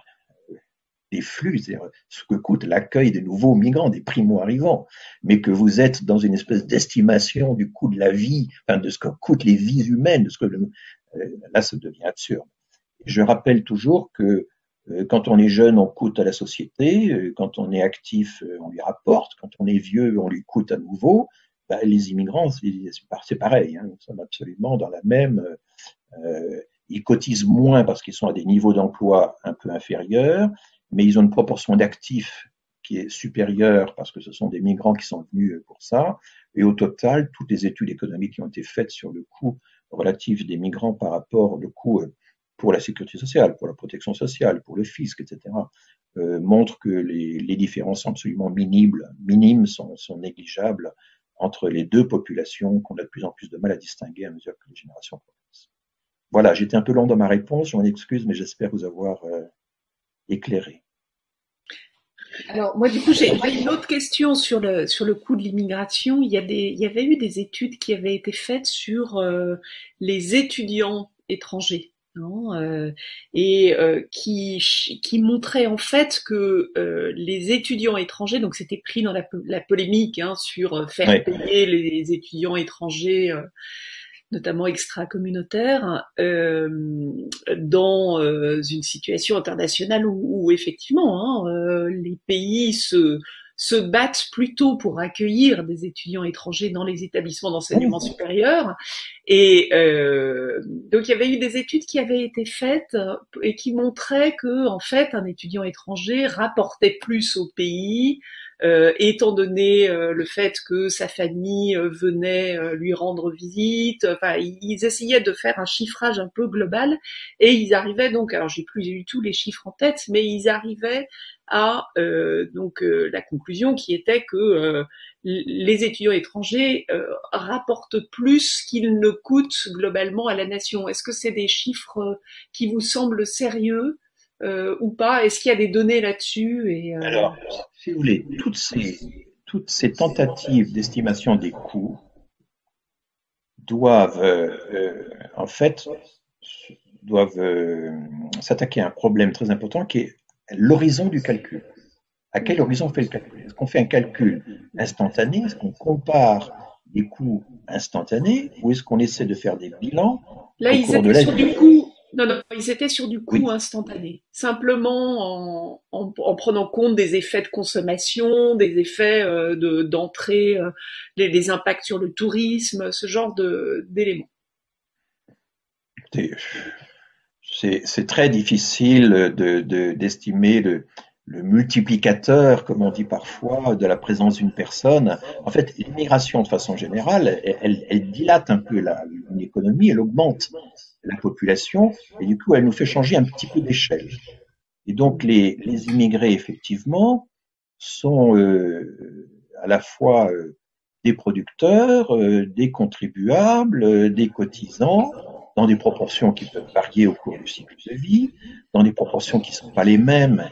des flux, c'est-à-dire ce que coûte l'accueil des nouveaux migrants, des primo-arrivants, mais que vous êtes dans une espèce d'estimation du coût de la vie, enfin de ce que coûtent les vies humaines, de ce que là, ça devient absurde. Je rappelle toujours que quand on est jeune, on coûte à la société, quand on est actif, on lui rapporte, quand on est vieux, on lui coûte à nouveau. Ben, les immigrants, c'est pareil, hein, nous sommes absolument dans la même. Ils cotisent moins parce qu'ils sont à des niveaux d'emploi un peu inférieurs, mais ils ont une proportion d'actifs qui est supérieure parce que ce sont des migrants qui sont venus pour ça. Et au total, toutes les études économiques qui ont été faites sur le coût relatif des migrants par rapport au coût pour la sécurité sociale, pour la protection sociale, pour le fisc, etc., montrent que les différences sont absolument minimes sont négligeables entre les deux populations qu'on a de plus en plus de mal à distinguer à mesure que les générations progressent. Voilà, j'étais un peu long dans ma réponse, je m'en excuse, mais j'espère vous avoir éclairé. Alors, moi, du coup, j'ai une autre question sur le coût de l'immigration. Il y avait eu des études qui avaient été faites sur les étudiants étrangers. Qui montraient en fait que les étudiants étrangers, donc c'était pris dans la polémique sur faire payer les étudiants étrangers notamment extra-communautaires, dans une situation internationale où effectivement les pays se battent plutôt pour accueillir des étudiants étrangers dans les établissements d'enseignement supérieur. Et donc il y avait eu des études qui avaient été faites et qui montraient que en fait un étudiant étranger rapportait plus au pays, étant donné le fait que sa famille venait lui rendre visite. Enfin, ils essayaient de faire un chiffrage un peu global et ils arrivaient donc, alors j'ai plus du tout les chiffres en tête, mais ils arrivaient à la conclusion qui était que les étudiants étrangers rapportent plus qu'ils ne coûtent globalement à la nation. Est-ce que c'est des chiffres qui vous semblent sérieux ou pas? Est-ce qu'il y a des données là-dessus Alors, si vous voulez, toutes ces tentatives d'estimation des coûts doivent en fait s'attaquer à un problème très important qui est l'horizon du calcul. À quel horizon on fait le calcul? Est-ce qu'on fait un calcul instantané? Est-ce qu'on compare des coûts instantanés? Ou est-ce qu'on essaie de faire des bilans Là, au cours de la vie? Non, ils étaient sur du coût instantané. Simplement en prenant compte des effets de consommation, des effets d'entrée, des impacts sur le tourisme, ce genre d'éléments. C'est très difficile d'estimer le multiplicateur, comme on dit parfois, de la présence d'une personne. En fait, l'immigration, de façon générale, elle dilate un peu l'économie, elle augmente la population, et du coup, elle nous fait changer un petit peu d'échelle. Et donc, les immigrés, effectivement, sont à la fois des producteurs, des contribuables, des cotisants, dans des proportions qui peuvent varier au cours du cycle de vie, dans des proportions qui ne sont pas les mêmes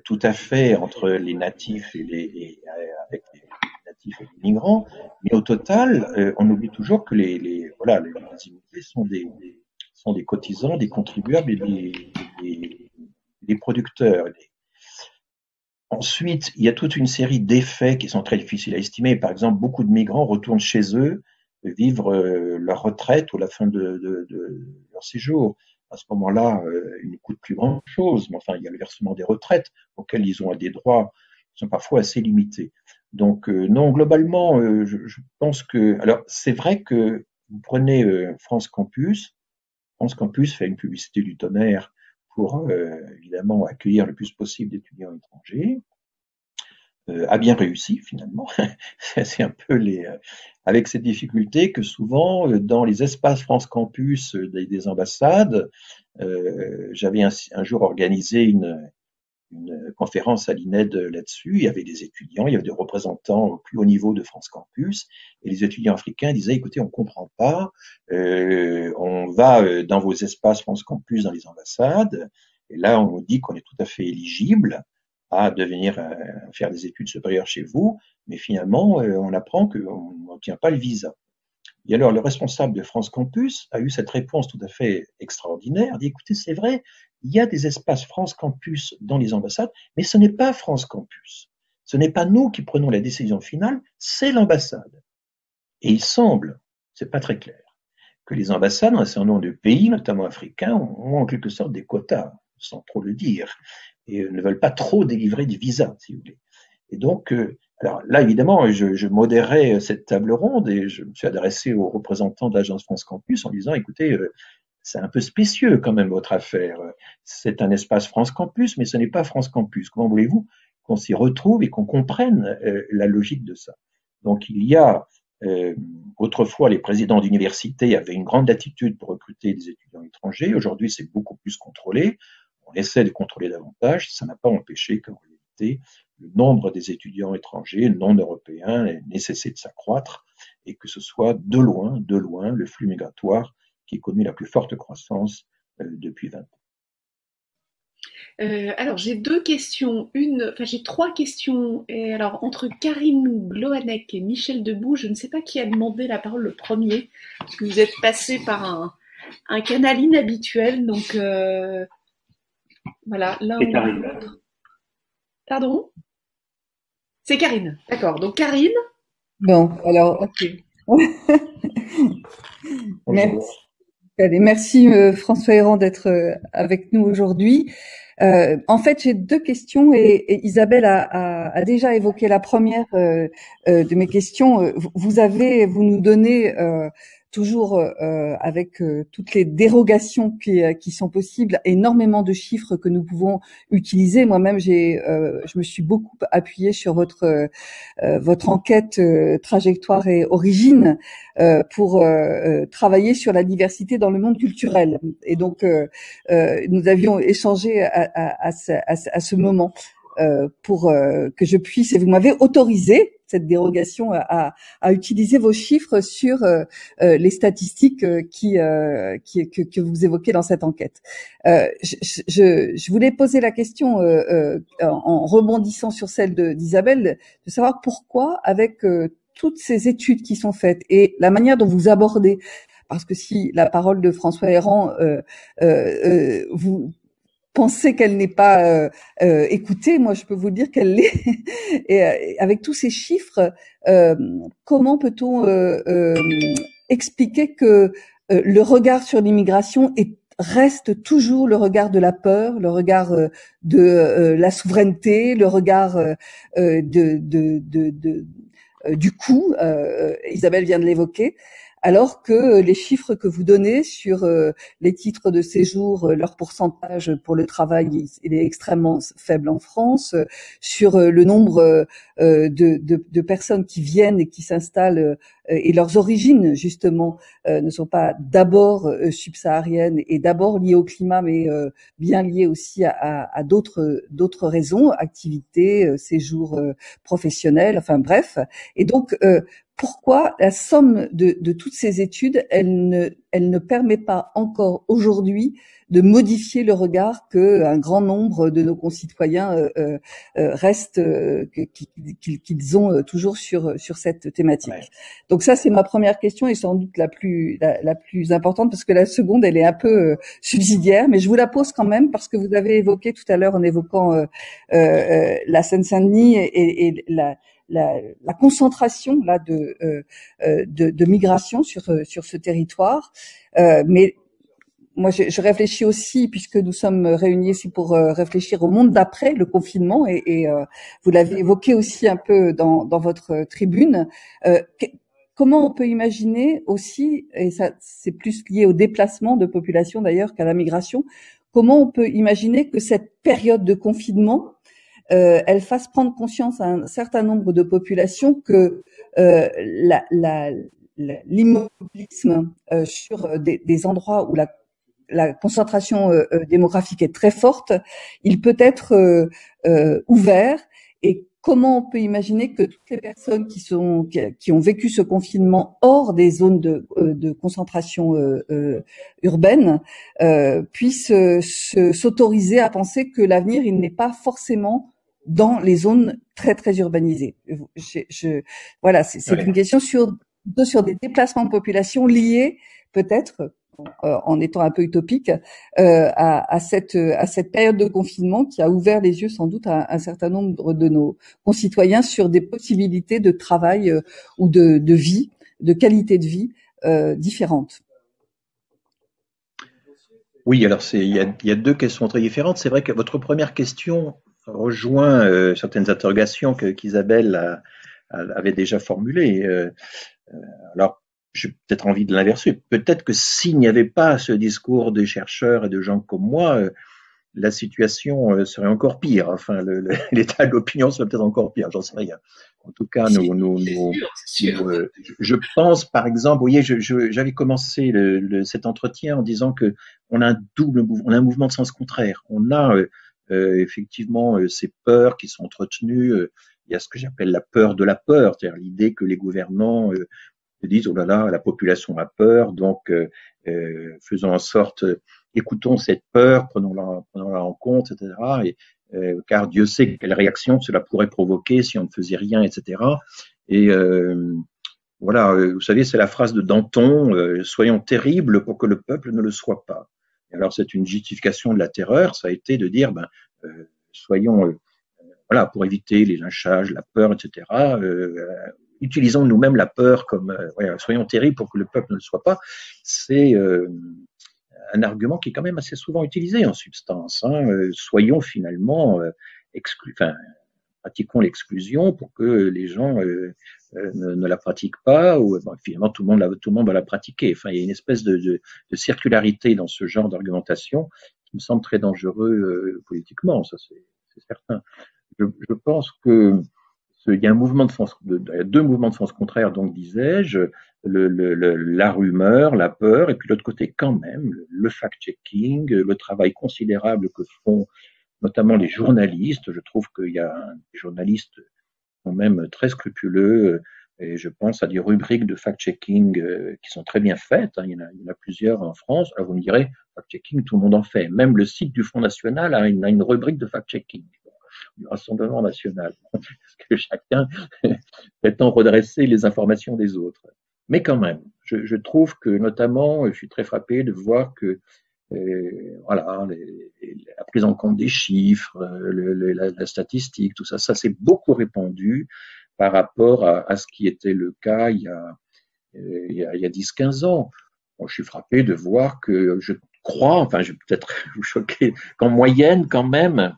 tout à fait entre les natifs avec les natifs et les migrants, mais au total, on oublie toujours que les immigrés sont des cotisants, des contribuables et des producteurs. Ensuite, il y a toute une série d'effets qui sont très difficiles à estimer. Par exemple, beaucoup de migrants retournent chez eux vivre leur retraite ou la fin de leur séjour. À ce moment-là, ils ne coûtent plus grand-chose, mais enfin, il y a le versement des retraites auxquelles ils ont des droits qui sont parfois assez limités. Donc, non, globalement, je pense que... Alors, c'est vrai que vous prenez France Campus fait une publicité du tonnerre pour, évidemment, accueillir le plus possible d'étudiants étrangers. A bien réussi finalement. C'est un peu avec cette difficulté que souvent dans les espaces France Campus des ambassades, j'avais un jour organisé une conférence à l'INED là-dessus. Il y avait des étudiants, il y avait des représentants au plus haut niveau de France Campus, et les étudiants africains disaient écoutez, on comprend pas, on va dans vos espaces France Campus dans les ambassades, et là on nous dit qu'on est tout à fait éligible à devenir faire des études supérieures chez vous, mais finalement, on apprend qu'on n'obtient pas le visa. Et alors, le responsable de France Campus a eu cette réponse tout à fait extraordinaire. Il dit, écoutez, c'est vrai, il y a des espaces France Campus dans les ambassades, mais ce n'est pas France Campus. Ce n'est pas nous qui prenons la décision finale, c'est l'ambassade. Et il semble, c'est pas très clair, que les ambassades dans un certain nombre de pays, notamment africains, ont en quelque sorte des quotas, sans trop le dire, et ne veulent pas trop délivrer de visas, si vous voulez. Et donc, alors là, évidemment, je modérais cette table ronde et je me suis adressé aux représentants de l'agence France Campus en disant, écoutez, c'est un peu spécieux quand même votre affaire. C'est un espace France Campus, mais ce n'est pas France Campus. Comment voulez-vous qu'on s'y retrouve et qu'on comprenne la logique de ça? Donc, il y a autrefois, les présidents d'université avaient une grande latitude pour recruter des étudiants étrangers. Aujourd'hui, c'est beaucoup plus contrôlé. On essaie de contrôler davantage. Ça n'a pas empêché qu'en réalité, le nombre des étudiants étrangers non européens n'ait cessé de s'accroître et que ce soit de loin, le flux migratoire qui ait connu la plus forte croissance depuis 20 ans. Alors j'ai deux questions, j'ai trois questions. Et alors entre Karine Gloanec et Michel Debout, je ne sais pas qui a demandé la parole le premier, parce que vous êtes passé par un canal inhabituel, donc voilà, l'un ou l'autre. Pardon? C'est Karine, d'accord. Donc Karine. Bon, alors, ok. Merci. Allez, merci François Héran d'être avec nous aujourd'hui. En fait, j'ai deux questions et Isabelle a déjà évoqué la première de mes questions. Vous nous donnez toujours avec toutes les dérogations qui sont possibles, énormément de chiffres que nous pouvons utiliser. Moi-même, je me suis beaucoup appuyée sur votre enquête trajectoire et origine pour travailler sur la diversité dans le monde culturel. Et donc, nous avions échangé à ce moment pour que je puisse, et vous m'avez autorisé cette dérogation à utiliser vos chiffres sur les statistiques que vous évoquez dans cette enquête. Je voulais poser la question en rebondissant sur celle d'Isabelle, de savoir pourquoi, avec toutes ces études qui sont faites et la manière dont vous abordez, parce que si la parole de François Héran vous pensez qu'elle n'est pas écoutée, moi je peux vous dire qu'elle l'est. Et avec tous ces chiffres, comment peut-on expliquer que le regard sur l'immigration reste toujours le regard de la peur, le regard de la souveraineté, le regard du coût, Isabelle vient de l'évoquer, alors que les chiffres que vous donnez sur les titres de séjour, leur pourcentage pour le travail, il est extrêmement faible en France, sur le nombre de personnes qui viennent et qui s'installent et leurs origines justement ne sont pas d'abord subsahariennes et d'abord liées au climat, mais bien liées aussi à d'autres raisons, activités, séjours professionnels, enfin bref. Et donc pourquoi la somme de toutes ces études, elle ne permet pas encore aujourd'hui de modifier le regard qu'un grand nombre de nos concitoyens restent, qu'ils ont toujours sur cette thématique. Ouais. Donc ça, c'est ma première question et sans doute la plus importante, parce que la seconde, elle est un peu subsidiaire, mais je vous la pose quand même parce que vous avez évoqué tout à l'heure en évoquant la Seine-Saint-Denis et la concentration là de migration sur ce territoire, mais moi je réfléchis aussi, puisque nous sommes réunis ici pour réfléchir au monde d'après le confinement, et vous l'avez évoqué aussi un peu dans votre tribune. Comment on peut imaginer aussi, et ça c'est plus lié au déplacement de population d'ailleurs qu'à la migration, comment on peut imaginer que cette période de confinement elle fasse prendre conscience à un certain nombre de populations que l'immobilisme sur des endroits où la concentration démographique est très forte, il peut être ouvert. Et comment on peut imaginer que toutes les personnes qui ont vécu ce confinement hors des zones de concentration urbaine puissent s'autoriser à penser que l'avenir, il n'est pas forcément dans les zones très très urbanisées. Voilà, c'est une question sur plutôt sur des déplacements de population liés peut-être en étant un peu utopique à cette période de confinement qui a ouvert les yeux sans doute à un certain nombre de nos concitoyens sur des possibilités de travail ou de vie, de qualité de vie différentes. Oui, alors il y a deux questions très différentes. C'est vrai que votre première question rejoint certaines interrogations qu'Isabelle avait déjà formulées. Alors, j'ai peut-être envie de l'inverser. Peut-être que s'il n'y avait pas ce discours des chercheurs et de gens comme moi, la situation serait encore pire. Enfin, l'état de l'opinion serait peut-être encore pire. J'en sais rien. En tout cas, je pense, par exemple, vous voyez, j'avais commencé cet entretien en disant que on a on a un mouvement de sens contraire. On a effectivement ces peurs qui sont entretenues. Il y a ce que j'appelle la peur de la peur, c'est-à-dire l'idée que les gouvernants se disent oh là là, la population a peur, donc faisons en sorte, écoutons cette peur, prenons-la en compte, etc. Et, car Dieu sait quelle réaction cela pourrait provoquer si on ne faisait rien, etc. Et voilà, vous savez, c'est la phrase de Danton soyons terribles pour que le peuple ne le soit pas. Et alors c'est une justification de la terreur, ça a été de dire soyons voilà, pour éviter les lynchages, la peur, etc. Utilisons nous-mêmes la peur comme soyons terribles pour que le peuple ne le soit pas. C'est un argument qui est quand même assez souvent utilisé en substance. Soyons finalement pratiquons l'exclusion pour que les gens ne la pratiquent pas, ou finalement tout le monde va la pratiquer. Enfin, il y a une espèce de circularité dans ce genre d'argumentation qui me semble très dangereux politiquement, ça c'est certain. Je pense que il y a deux mouvements de sens contraires, donc disais-je, la rumeur, la peur, et puis l'autre côté quand même, le fact-checking, le travail considérable que font notamment les journalistes. Je trouve qu'il y a des journalistes quand même très scrupuleux, et je pense à des rubriques de fact-checking qui sont très bien faites. Il y en a plusieurs en France. Alors vous me direz, fact-checking, tout le monde en fait. Même le site du Front National a une rubrique de fact-checking du Rassemblement national, parce que chacun prétend redresser les informations des autres. Mais quand même, je trouve que notamment, je suis très frappé de voir que voilà, la prise en compte des chiffres, la statistique, tout ça, ça s'est beaucoup répandu par rapport à ce qui était le cas il y a 10-15 ans. Bon, je suis frappé de voir que je crois, enfin je vais peut-être vous choquer, qu'en moyenne quand même,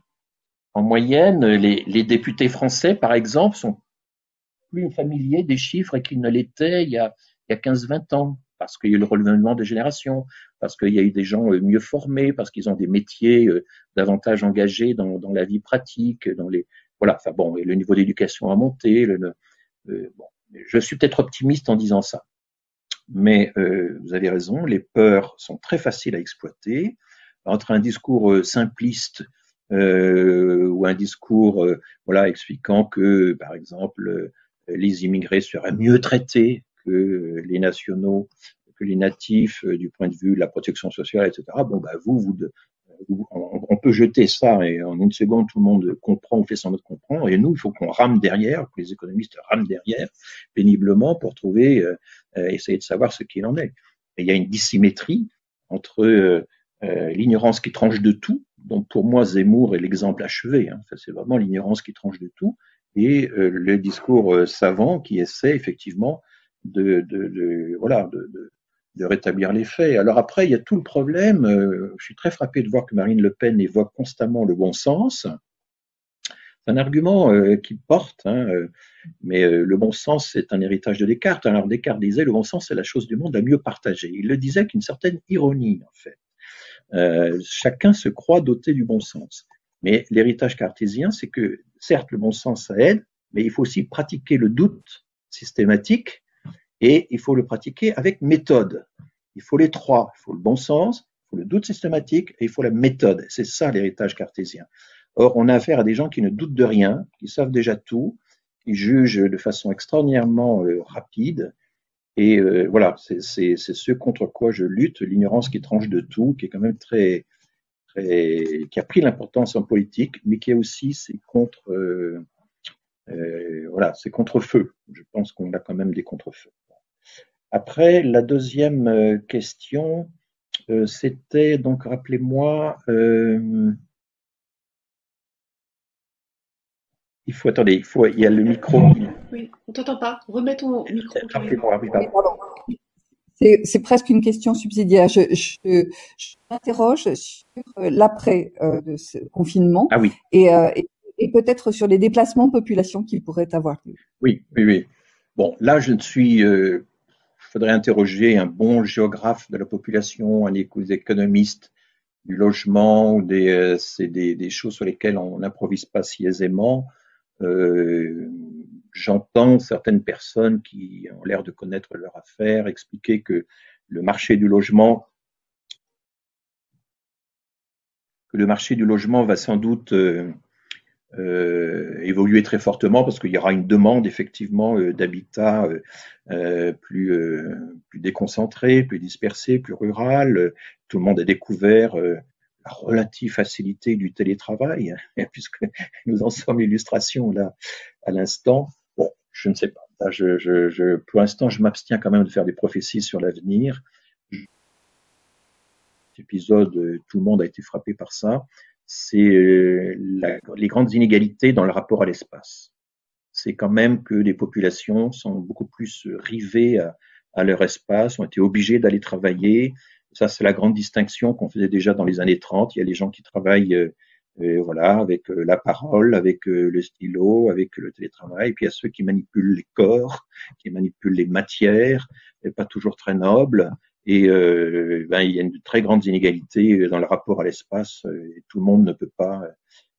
les députés français, par exemple, sont plus familiers des chiffres qu'ils ne l'étaient il y a 15-20 ans, parce qu'il y a eu le renouvellement des générations, parce qu'il y a eu des gens mieux formés, parce qu'ils ont des métiers davantage engagés dans la vie pratique, voilà, enfin bon, le niveau d'éducation a monté. Bon, je suis peut-être optimiste en disant ça, mais vous avez raison, les peurs sont très faciles à exploiter. Entre un discours simpliste ou un discours voilà, expliquant que, par exemple, les immigrés seraient mieux traités que les nationaux, que les natifs du point de vue de la protection sociale, etc. Bon, on peut jeter ça et en une seconde, tout le monde comprend ou fait semblant de comprendre. Et nous, il faut qu'on rame derrière, que les économistes rament derrière péniblement pour trouver, essayer de savoir ce qu'il en est. Et il y a une dissymétrie entre l'ignorance qui tranche de tout, donc pour moi Zemmour est l'exemple achevé, c'est vraiment l'ignorance qui tranche de tout, et le discours savant qui essaie effectivement de rétablir les faits. Alors après, il y a tout le problème, je suis très frappé de voir que Marine Le Pen évoque constamment le bon sens. C'est un argument qui porte, mais le bon sens, c'est un héritage de Descartes. Alors Descartes disait, le bon sens, c'est la chose du monde à mieux partager. Il le disait avec une certaine ironie, en fait. Chacun se croit doté du bon sens. Mais l'héritage cartésien, c'est que, certes, le bon sens, ça aide, mais il faut aussi pratiquer le doute systématique et il faut le pratiquer avec méthode. Il faut les trois. Il faut le bon sens, il faut le doute systématique et il faut la méthode. C'est ça l'héritage cartésien. Or, on a affaire à des gens qui ne doutent de rien, qui savent déjà tout, qui jugent de façon extraordinairement rapide. Et voilà, c'est ce contre quoi je lutte, l'ignorance qui tranche de tout, qui est quand même qui a pris l'importance en politique, mais qui a aussi ses contre-feux. Je pense qu'on a quand même des contre-feux. Après, la deuxième question, c'était donc, rappelez-moi, il y a le micro. Oui, on t'entend pas. Remets ton micro. Rappelez-moi, oui, pardon. C'est presque une question subsidiaire. Je m'interroge sur l'après de ce confinement Ah oui, et peut-être sur les déplacements de population qui pourraient avoir lieu. oui, oui, oui. Bon, là, il faudrait interroger un bon géographe de la population, un économiste du logement, c'est des choses sur lesquelles on n'improvise pas si aisément. J'entends certaines personnes qui ont l'air de connaître leur affaire expliquer que le marché du logement va sans doute évoluer très fortement parce qu'il y aura une demande effectivement d'habitat plus déconcentré, plus dispersé, plus rural. Tout le monde a découvert la relative facilité du télétravail, puisque nous en sommes l'illustration là à l'instant. Bon, je ne sais pas. Là, pour l'instant, je m'abstiens quand même de faire des prophéties sur l'avenir. Cet épisode, tout le monde a été frappé par ça. C'est les grandes inégalités dans le rapport à l'espace. C'est quand même que les populations sont beaucoup plus rivées à leur espace, ont été obligées d'aller travailler. Ça, c'est la grande distinction qu'on faisait déjà dans les années 30. Il y a les gens qui travaillent voilà, avec la parole, avec le stylo, avec le télétravail. Et puis il y a ceux qui manipulent les corps, qui manipulent les matières, et pas toujours très nobles. Et il y a une très grande inégalité dans le rapport à l'espace. Et tout le monde ne peut pas.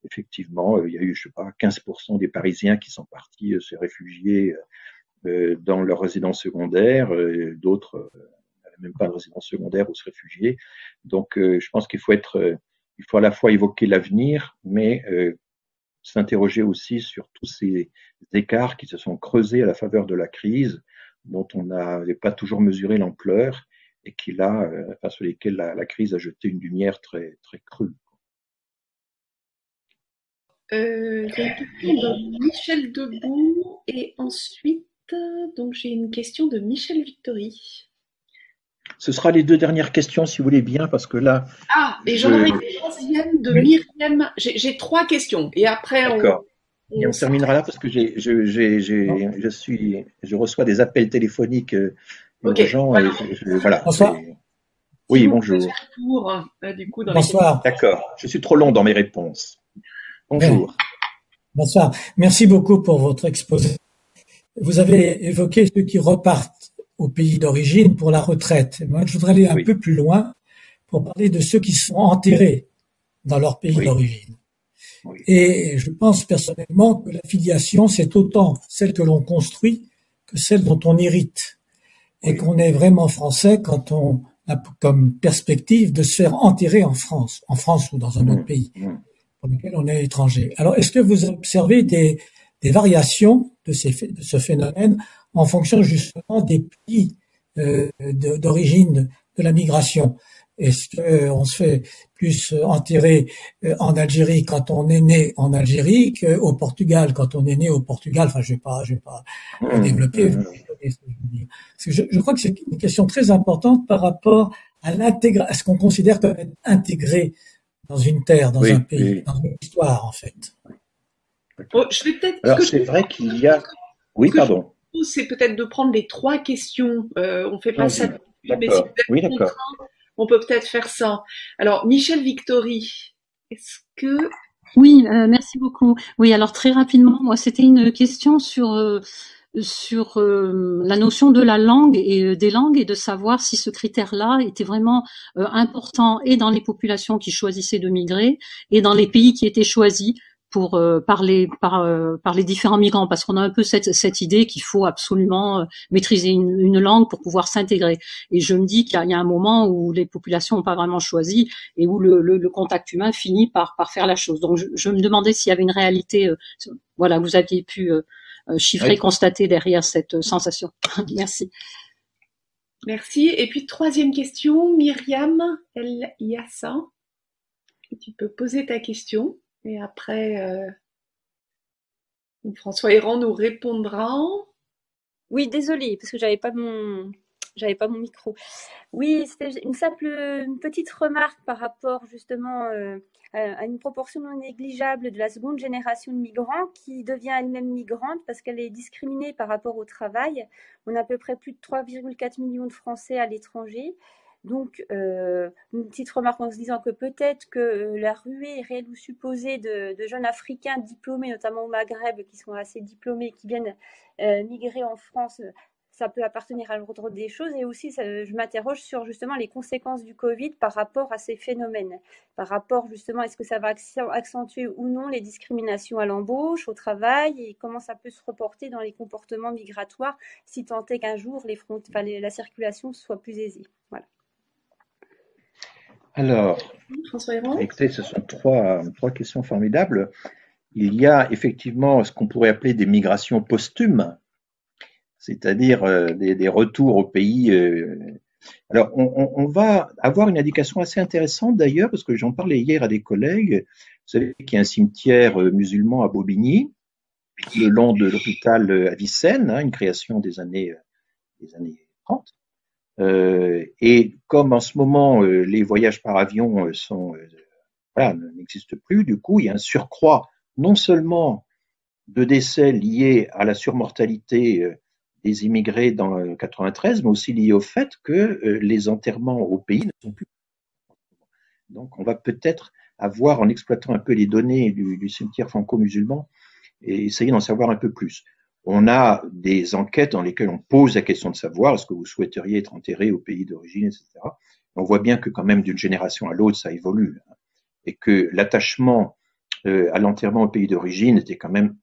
Effectivement, il y a eu, je sais pas, 15% des Parisiens qui sont partis se réfugier dans leur résidence secondaire. D'autres n'avaient même pas de résidence secondaire ou se réfugier. Donc, je pense qu'il faut à la fois évoquer l'avenir, mais s'interroger aussi sur tous ces écarts qui se sont creusés à la faveur de la crise, dont on n'avait pas toujours mesuré l'ampleur et sur lesquels la crise a jeté une lumière très, très crue. Il y a une question de Michel Debout et ensuite, donc j'ai une question de Michel Victory. Ce sera les deux dernières questions, si vous voulez bien, parce que là. Ah, et j'en aurai une troisième de Myriam. J'ai trois questions et après D'accord. Et on terminera là parce que je reçois des appels téléphoniques urgents. Voilà. Voilà. Bonsoir. Oui, bonjour. Du coup, Bonsoir. D'accord. Je suis trop long dans mes réponses. Bonjour. Bien. Bonsoir. Merci beaucoup pour votre exposé. Vous avez évoqué ceux qui repartent au pays d'origine pour la retraite. Moi, je voudrais aller un peu plus loin pour parler de ceux qui sont enterrés dans leur pays d'origine. Oui. Et je pense personnellement que la filiation, c'est autant celle que l'on construit que celle dont on hérite. Et qu'on est vraiment français quand on a comme perspective de se faire enterrer en France ou dans un autre pays pour lequel on est étranger. Alors, est-ce que vous observez des variations de ce phénomène en fonction justement des pays d'origine de la migration? Est-ce qu'on se fait plus enterrer en Algérie quand on est né en Algérie qu'au Portugal quand on est né au Portugal? Enfin, je vais pas développer. Je crois que c'est une question très importante par rapport à ce qu'on considère comme être intégré dans une terre, dans un pays, dans une histoire, en fait. Je vais peut-être. Alors, c'est vrai qu'il y a. Oui, pardon. C'est peut-être de prendre les trois questions. On fait pas ça. D'accord. Oui, d'accord. On peut peut-être faire ça. Alors, Michel Victory, est-ce que... Oui, merci beaucoup. Oui, alors très rapidement, moi, c'était une question sur la notion de la langue et des langues et de savoir si ce critère-là était vraiment important et dans les populations qui choisissaient de migrer et dans les pays qui étaient choisis pour par les différents migrants, parce qu'on a un peu cette idée qu'il faut absolument maîtriser une langue pour pouvoir s'intégrer. Et je me dis qu'il y a un moment où les populations n'ont pas vraiment choisi et où le contact humain finit par faire la chose. Donc je me demandais s'il y avait une réalité, voilà, vous aviez pu chiffrer, constater derrière cette sensation. Merci. Merci. Et puis troisième question, Myriam El Yassa. Tu peux poser ta question. Et après, François Héran nous répondra. Oui, désolée, parce que j'avais pas mon j'avais pas mon micro. Oui, c'était une petite remarque par rapport justement à une proportion non négligeable de la seconde génération de migrants qui devient elle-même migrante parce qu'elle est discriminée par rapport au travail. On a à peu près plus de 3,4 millions de Français à l'étranger. Donc, une petite remarque en se disant que peut-être que la ruée réelle ou supposée de jeunes Africains diplômés, notamment au Maghreb, qui sont assez diplômés, qui viennent migrer en France, ça peut appartenir à l'ordre des choses. Et aussi, je m'interroge sur justement les conséquences du Covid par rapport à ces phénomènes. Par rapport justement, est-ce que ça va accentuer ou non les discriminations à l'embauche, au travail, et comment ça peut se reporter dans les comportements migratoires si tant est qu'un jour la circulation soit plus aisée. Voilà. Alors, François Héran. écoutez, ce sont trois questions formidables. Il y a effectivement ce qu'on pourrait appeler des migrations posthumes, c'est-à-dire des retours au pays. Alors, on va avoir une indication assez intéressante d'ailleurs, parce que j'en parlais hier à des collègues. Vous savez qu'il y a un cimetière musulman à Bobigny, le long de l'hôpital Avicenne, une création des années 30. Et comme en ce moment les voyages par avion n'existent plus, du coup il y a un surcroît non seulement de décès liés à la surmortalité des immigrés dans 93, mais aussi liés au fait que les enterrements au pays ne sont plus. Donc on va peut-être avoir, en exploitant un peu les données du cimetière franco-musulman, et essayer d'en savoir un peu plus. On a des enquêtes dans lesquelles on pose la question de savoir est-ce que vous souhaiteriez être enterré au pays d'origine, etc. On voit bien que quand même d'une génération à l'autre, ça évolue, et que l'attachement à l'enterrement au pays d'origine était quand même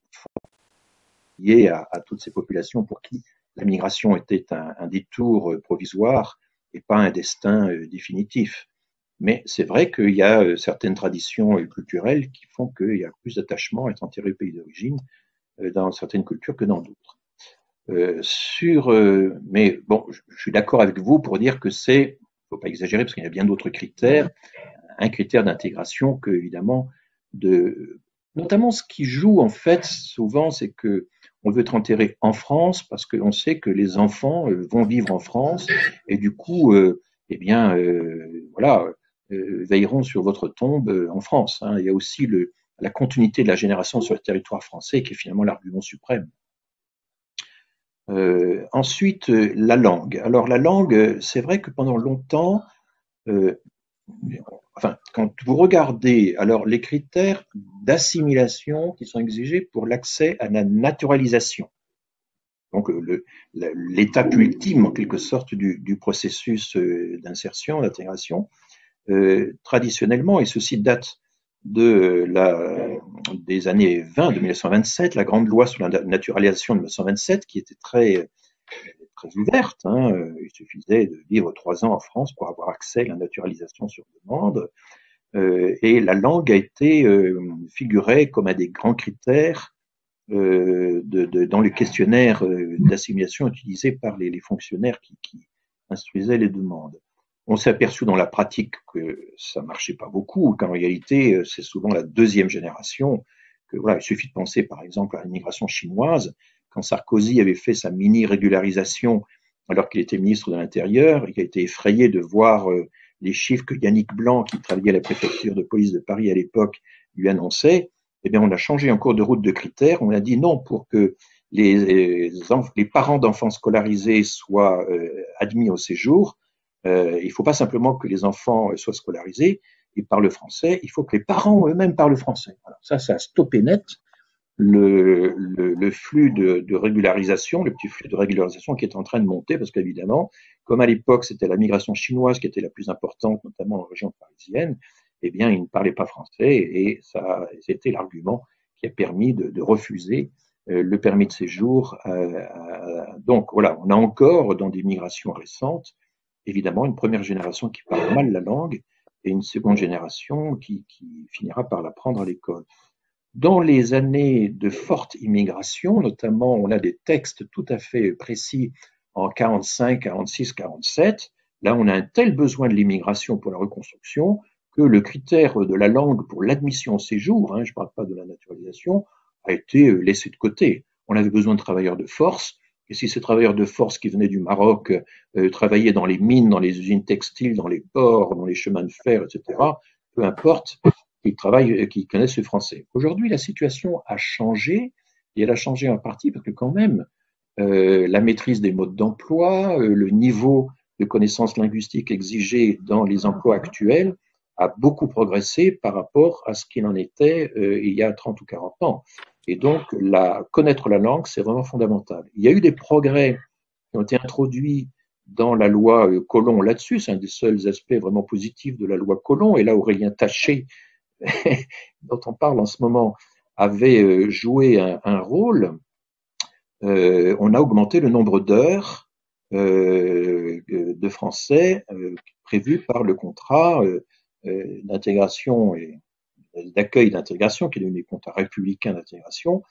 lié à toutes ces populations pour qui la migration était un détour provisoire et pas un destin définitif. Mais c'est vrai qu'il y a certaines traditions culturelles qui font qu'il y a plus d'attachement à être enterré au pays d'origine dans certaines cultures que dans d'autres. Mais bon, je suis d'accord avec vous pour dire que c'est, faut pas exagérer parce qu'il y a bien d'autres critères, un critère d'intégration que évidemment notamment ce qui joue en fait souvent, c'est que on veut être enterré en France parce qu'on sait que les enfants vont vivre en France et du coup, veilleront sur votre tombe en France. Il y a aussi la continuité de la génération sur le territoire français qui est finalement l'argument suprême. Ensuite, la langue. Alors la langue, c'est vrai que pendant longtemps, quand vous regardez alors les critères d'assimilation qui sont exigés pour l'accès à la naturalisation, donc l'étape ultime en quelque sorte du processus d'insertion, d'intégration, traditionnellement, et ceci date des années 20, de 1927, la grande loi sur la naturalisation de 1927, qui était très ouverte. Il suffisait de vivre 3 ans en France pour avoir accès à la naturalisation sur demande. Et la langue a été figurée comme un des grands critères dans le questionnaire d'assimilation utilisé par les fonctionnaires qui instruisaient les demandes. On s'est aperçu dans la pratique que ça marchait pas beaucoup, qu'en réalité, c'est souvent la deuxième génération, que voilà, il suffit de penser par exemple à l'immigration chinoise. Quand Sarkozy avait fait sa mini-régularisation alors qu'il était ministre de l'Intérieur et qu'il a été effrayé de voir les chiffres que Yannick Blanc, qui travaillait à la préfecture de police de Paris à l'époque, lui annonçait, eh bien, on a changé en cours de route de critères. On a dit non, pour que les parents d'enfants scolarisés soient admis au séjour, il ne faut pas simplement que les enfants soient scolarisés et parlent français, il faut que les parents eux-mêmes parlent français. Alors ça a stoppé net le flux de régularisation, le petit flux de régularisation qui est en train de monter, parce qu'évidemment, comme à l'époque c'était la migration chinoise qui était la plus importante, notamment en région parisienne, eh bien, ils ne parlaient pas français et ça, c'était l'argument qui a permis de refuser le permis de séjour. Donc voilà, on a encore dans des migrations récentes, évidemment, une première génération qui parle mal la langue et une seconde génération qui finira par l'apprendre à l'école. Dans les années de forte immigration, notamment, on a des textes tout à fait précis en 45, 46, 47. Là, on a un tel besoin de l'immigration pour la reconstruction que le critère de la langue pour l'admission au séjour, je ne parle pas de la naturalisation, a été laissé de côté. On avait besoin de travailleurs de force Et si ces travailleurs de force qui venaient du Maroc travaillaient dans les mines, dans les usines textiles, dans les ports, dans les chemins de fer, etc., peu importe, qu'ils connaissent le français. Aujourd'hui, la situation a changé, et elle a changé en partie parce que quand même, la maîtrise des modes d'emploi, le niveau de connaissances linguistiques exigé dans les emplois actuels a beaucoup progressé par rapport à ce qu'il en était il y a 30 ou 40 ans. Et donc, connaître la langue, c'est vraiment fondamental. Il y a eu des progrès qui ont été introduits dans la loi Collomb là-dessus. C'est un des seuls aspects vraiment positifs de la loi Collomb. Et là, Aurélien Taché, dont on parle en ce moment, avait joué un rôle. On a augmenté le nombre d'heures de français prévues par le contrat d'intégration et d'accueil d'intégration, qui est devenu le contrat républicain d'intégration.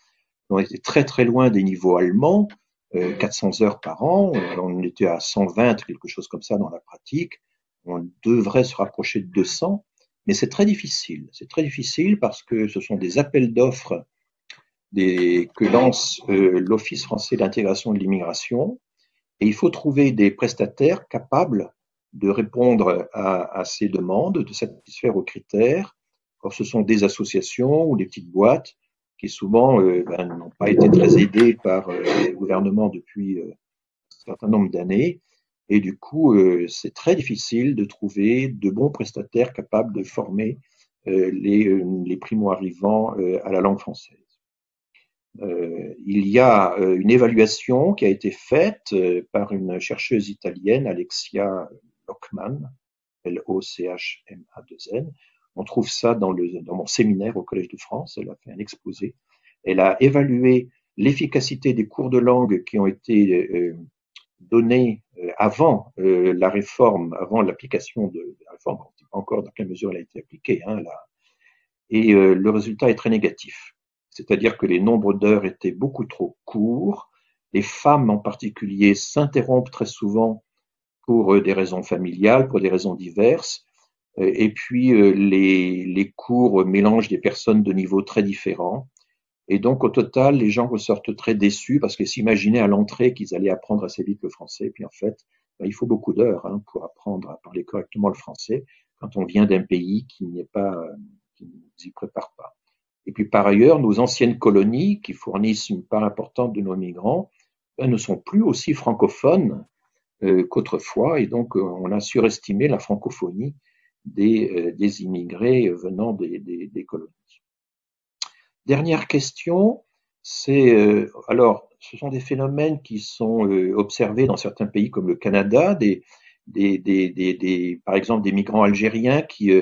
On était très très loin des niveaux allemands, 400 heures par an, on était à 120, quelque chose comme ça dans la pratique. On devrait se rapprocher de 200, mais c'est très difficile. C'est très difficile parce que ce sont des appels d'offres que lance l'Office français d'intégration et de l'immigration, et il faut trouver des prestataires capables de répondre à ces demandes, de satisfaire aux critères. Or, ce sont des associations ou des petites boîtes qui souvent n'ont pas été très aidées par les gouvernements depuis un certain nombre d'années. Et du coup, c'est très difficile de trouver de bons prestataires capables de former les primo-arrivants à la langue française. Il y a une évaluation qui a été faite par une chercheuse italienne, Alexia Lochmann, Lochman2n. On trouve ça dans mon séminaire au Collège de France. Elle a fait un exposé. Elle a évalué l'efficacité des cours de langue qui ont été donnés avant la réforme, avant l'application de la réforme. On ne sait pas encore dans quelle mesure elle a été appliquée. Et le résultat est très négatif. C'est-à-dire que les nombres d'heures étaient beaucoup trop courts. Les femmes en particulier s'interrompent très souvent pour des raisons familiales, pour des raisons diverses. Et puis les cours mélangent des personnes de niveaux très différents. Et donc au total, les gens ressortent très déçus parce qu'ils s'imaginaient à l'entrée qu'ils allaient apprendre assez vite le français. Et puis en fait, il faut beaucoup d'heures pour apprendre à parler correctement le français quand on vient d'un pays qui ne nous y prépare pas. Et puis par ailleurs, nos anciennes colonies, qui fournissent une part importante de nos migrants, ne sont plus aussi francophones qu'autrefois, et donc on a surestimé la francophonie des immigrés venant des colonies. Dernière question, alors ce sont des phénomènes qui sont observés dans certains pays comme le Canada, par exemple des migrants algériens qui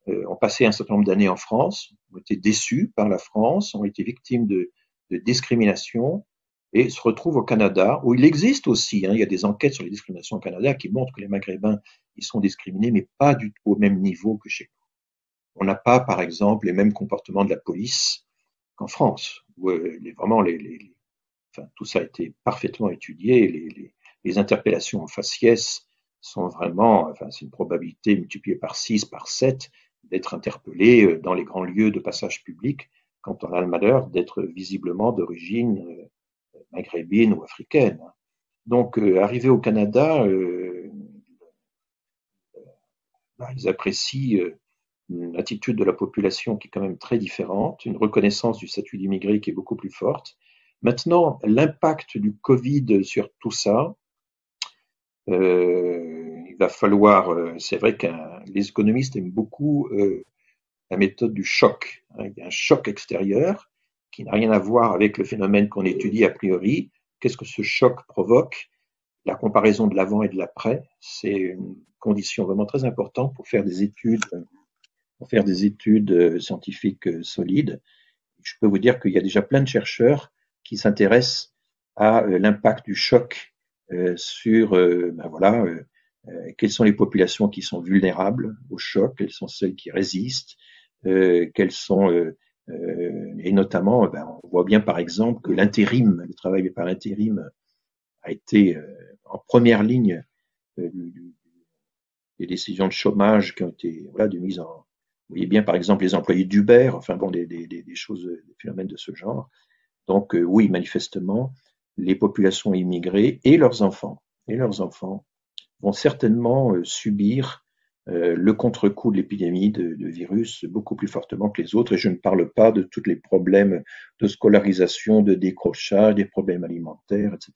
ont passé un certain nombre d'années en France, ont été déçus par la France, ont été victimes de discrimination et se retrouvent au Canada, où il existe aussi, il y a des enquêtes sur les discriminations au Canada qui montrent que les Maghrébins, ils sont discriminés, mais pas du tout au même niveau que chez nous. On n'a pas, par exemple, les mêmes comportements de la police qu'en France, où tout ça a été parfaitement étudié, les interpellations en faciès sont vraiment, c'est une probabilité multipliée par 6, par 7, d'être interpellé dans les grands lieux de passage public quand on a le malheur d'être visiblement d'origine maghrébine ou africaine. Donc, arrivé au Canada, ils apprécient une attitude de la population qui est quand même très différente, une reconnaissance du statut d'immigré qui est beaucoup plus forte. Maintenant, l'impact du Covid sur tout ça, il va falloir, c'est vrai que les économistes aiment beaucoup la méthode du choc. Il y a un choc extérieur qui n'a rien à voir avec le phénomène qu'on étudie a priori. Qu'est-ce que ce choc provoque? La comparaison de l'avant et de l'après, c'est une condition vraiment très importante pour faire des études scientifiques solides. Je peux vous dire qu'il y a déjà plein de chercheurs qui s'intéressent à l'impact du choc sur quelles sont les populations qui sont vulnérables au choc, quelles sont celles qui résistent, quelles sont et notamment on voit bien par exemple que l'intérim, le travail par intérim a été en première ligne des décisions de chômage qui ont été de mise en. Vous voyez bien par exemple les employés d'Uber, des choses, des phénomènes de ce genre. Donc oui, manifestement, les populations immigrées et leurs enfants vont certainement subir le contre-coup de l'épidémie de virus beaucoup plus fortement que les autres. Et je ne parle pas de tous les problèmes de scolarisation, de décrochage, des problèmes alimentaires, etc.,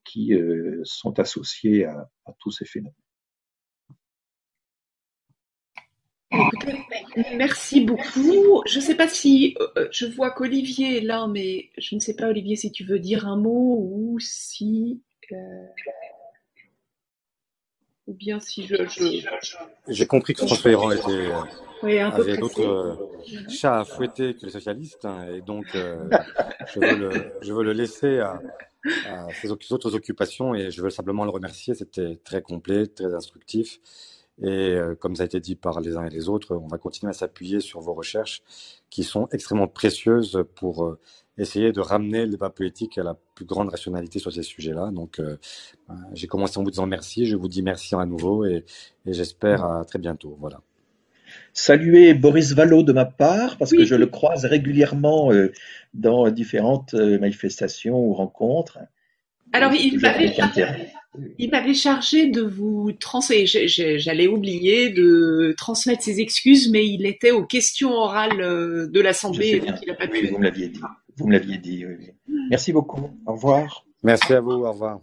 qui sont associés à tous ces phénomènes. Écoutez, merci beaucoup. Je ne sais pas si je vois qu'Olivier est là, mais je ne sais pas, Olivier, si tu veux dire un mot ou si ou bien si J'ai compris que François Héran était oui, un peu avait pressé. d'autres chats à fouetter que les socialistes, hein, et donc je veux le laisser à ses autres occupations, et je veux simplement le remercier. C'était très complet, très instructif, et comme ça a été dit par les uns et les autres, on va continuer à s'appuyer sur vos recherches qui sont extrêmement précieuses pour essayer de ramener le débat politique à la plus grande rationalité sur ces sujets-là. Donc j'ai commencé en vous disant merci, je vous dis merci à nouveau, et j'espère à très bientôt. Voilà. Saluer Boris Vallaud de ma part, parce que Oui. je le croise régulièrement dans différentes manifestations ou rencontres. Alors, C'est toujours avec intérêt. il m'avait chargé de vous transmettre, j'allais oublier de transmettre ses excuses, mais il était aux questions orales de Je l'Assemblée, sais donc bien. il n'a pas Oui, pu. vous me l'aviez dit. Vous me l'aviez dit. Oui. Merci beaucoup. Au revoir. Merci à vous, au revoir.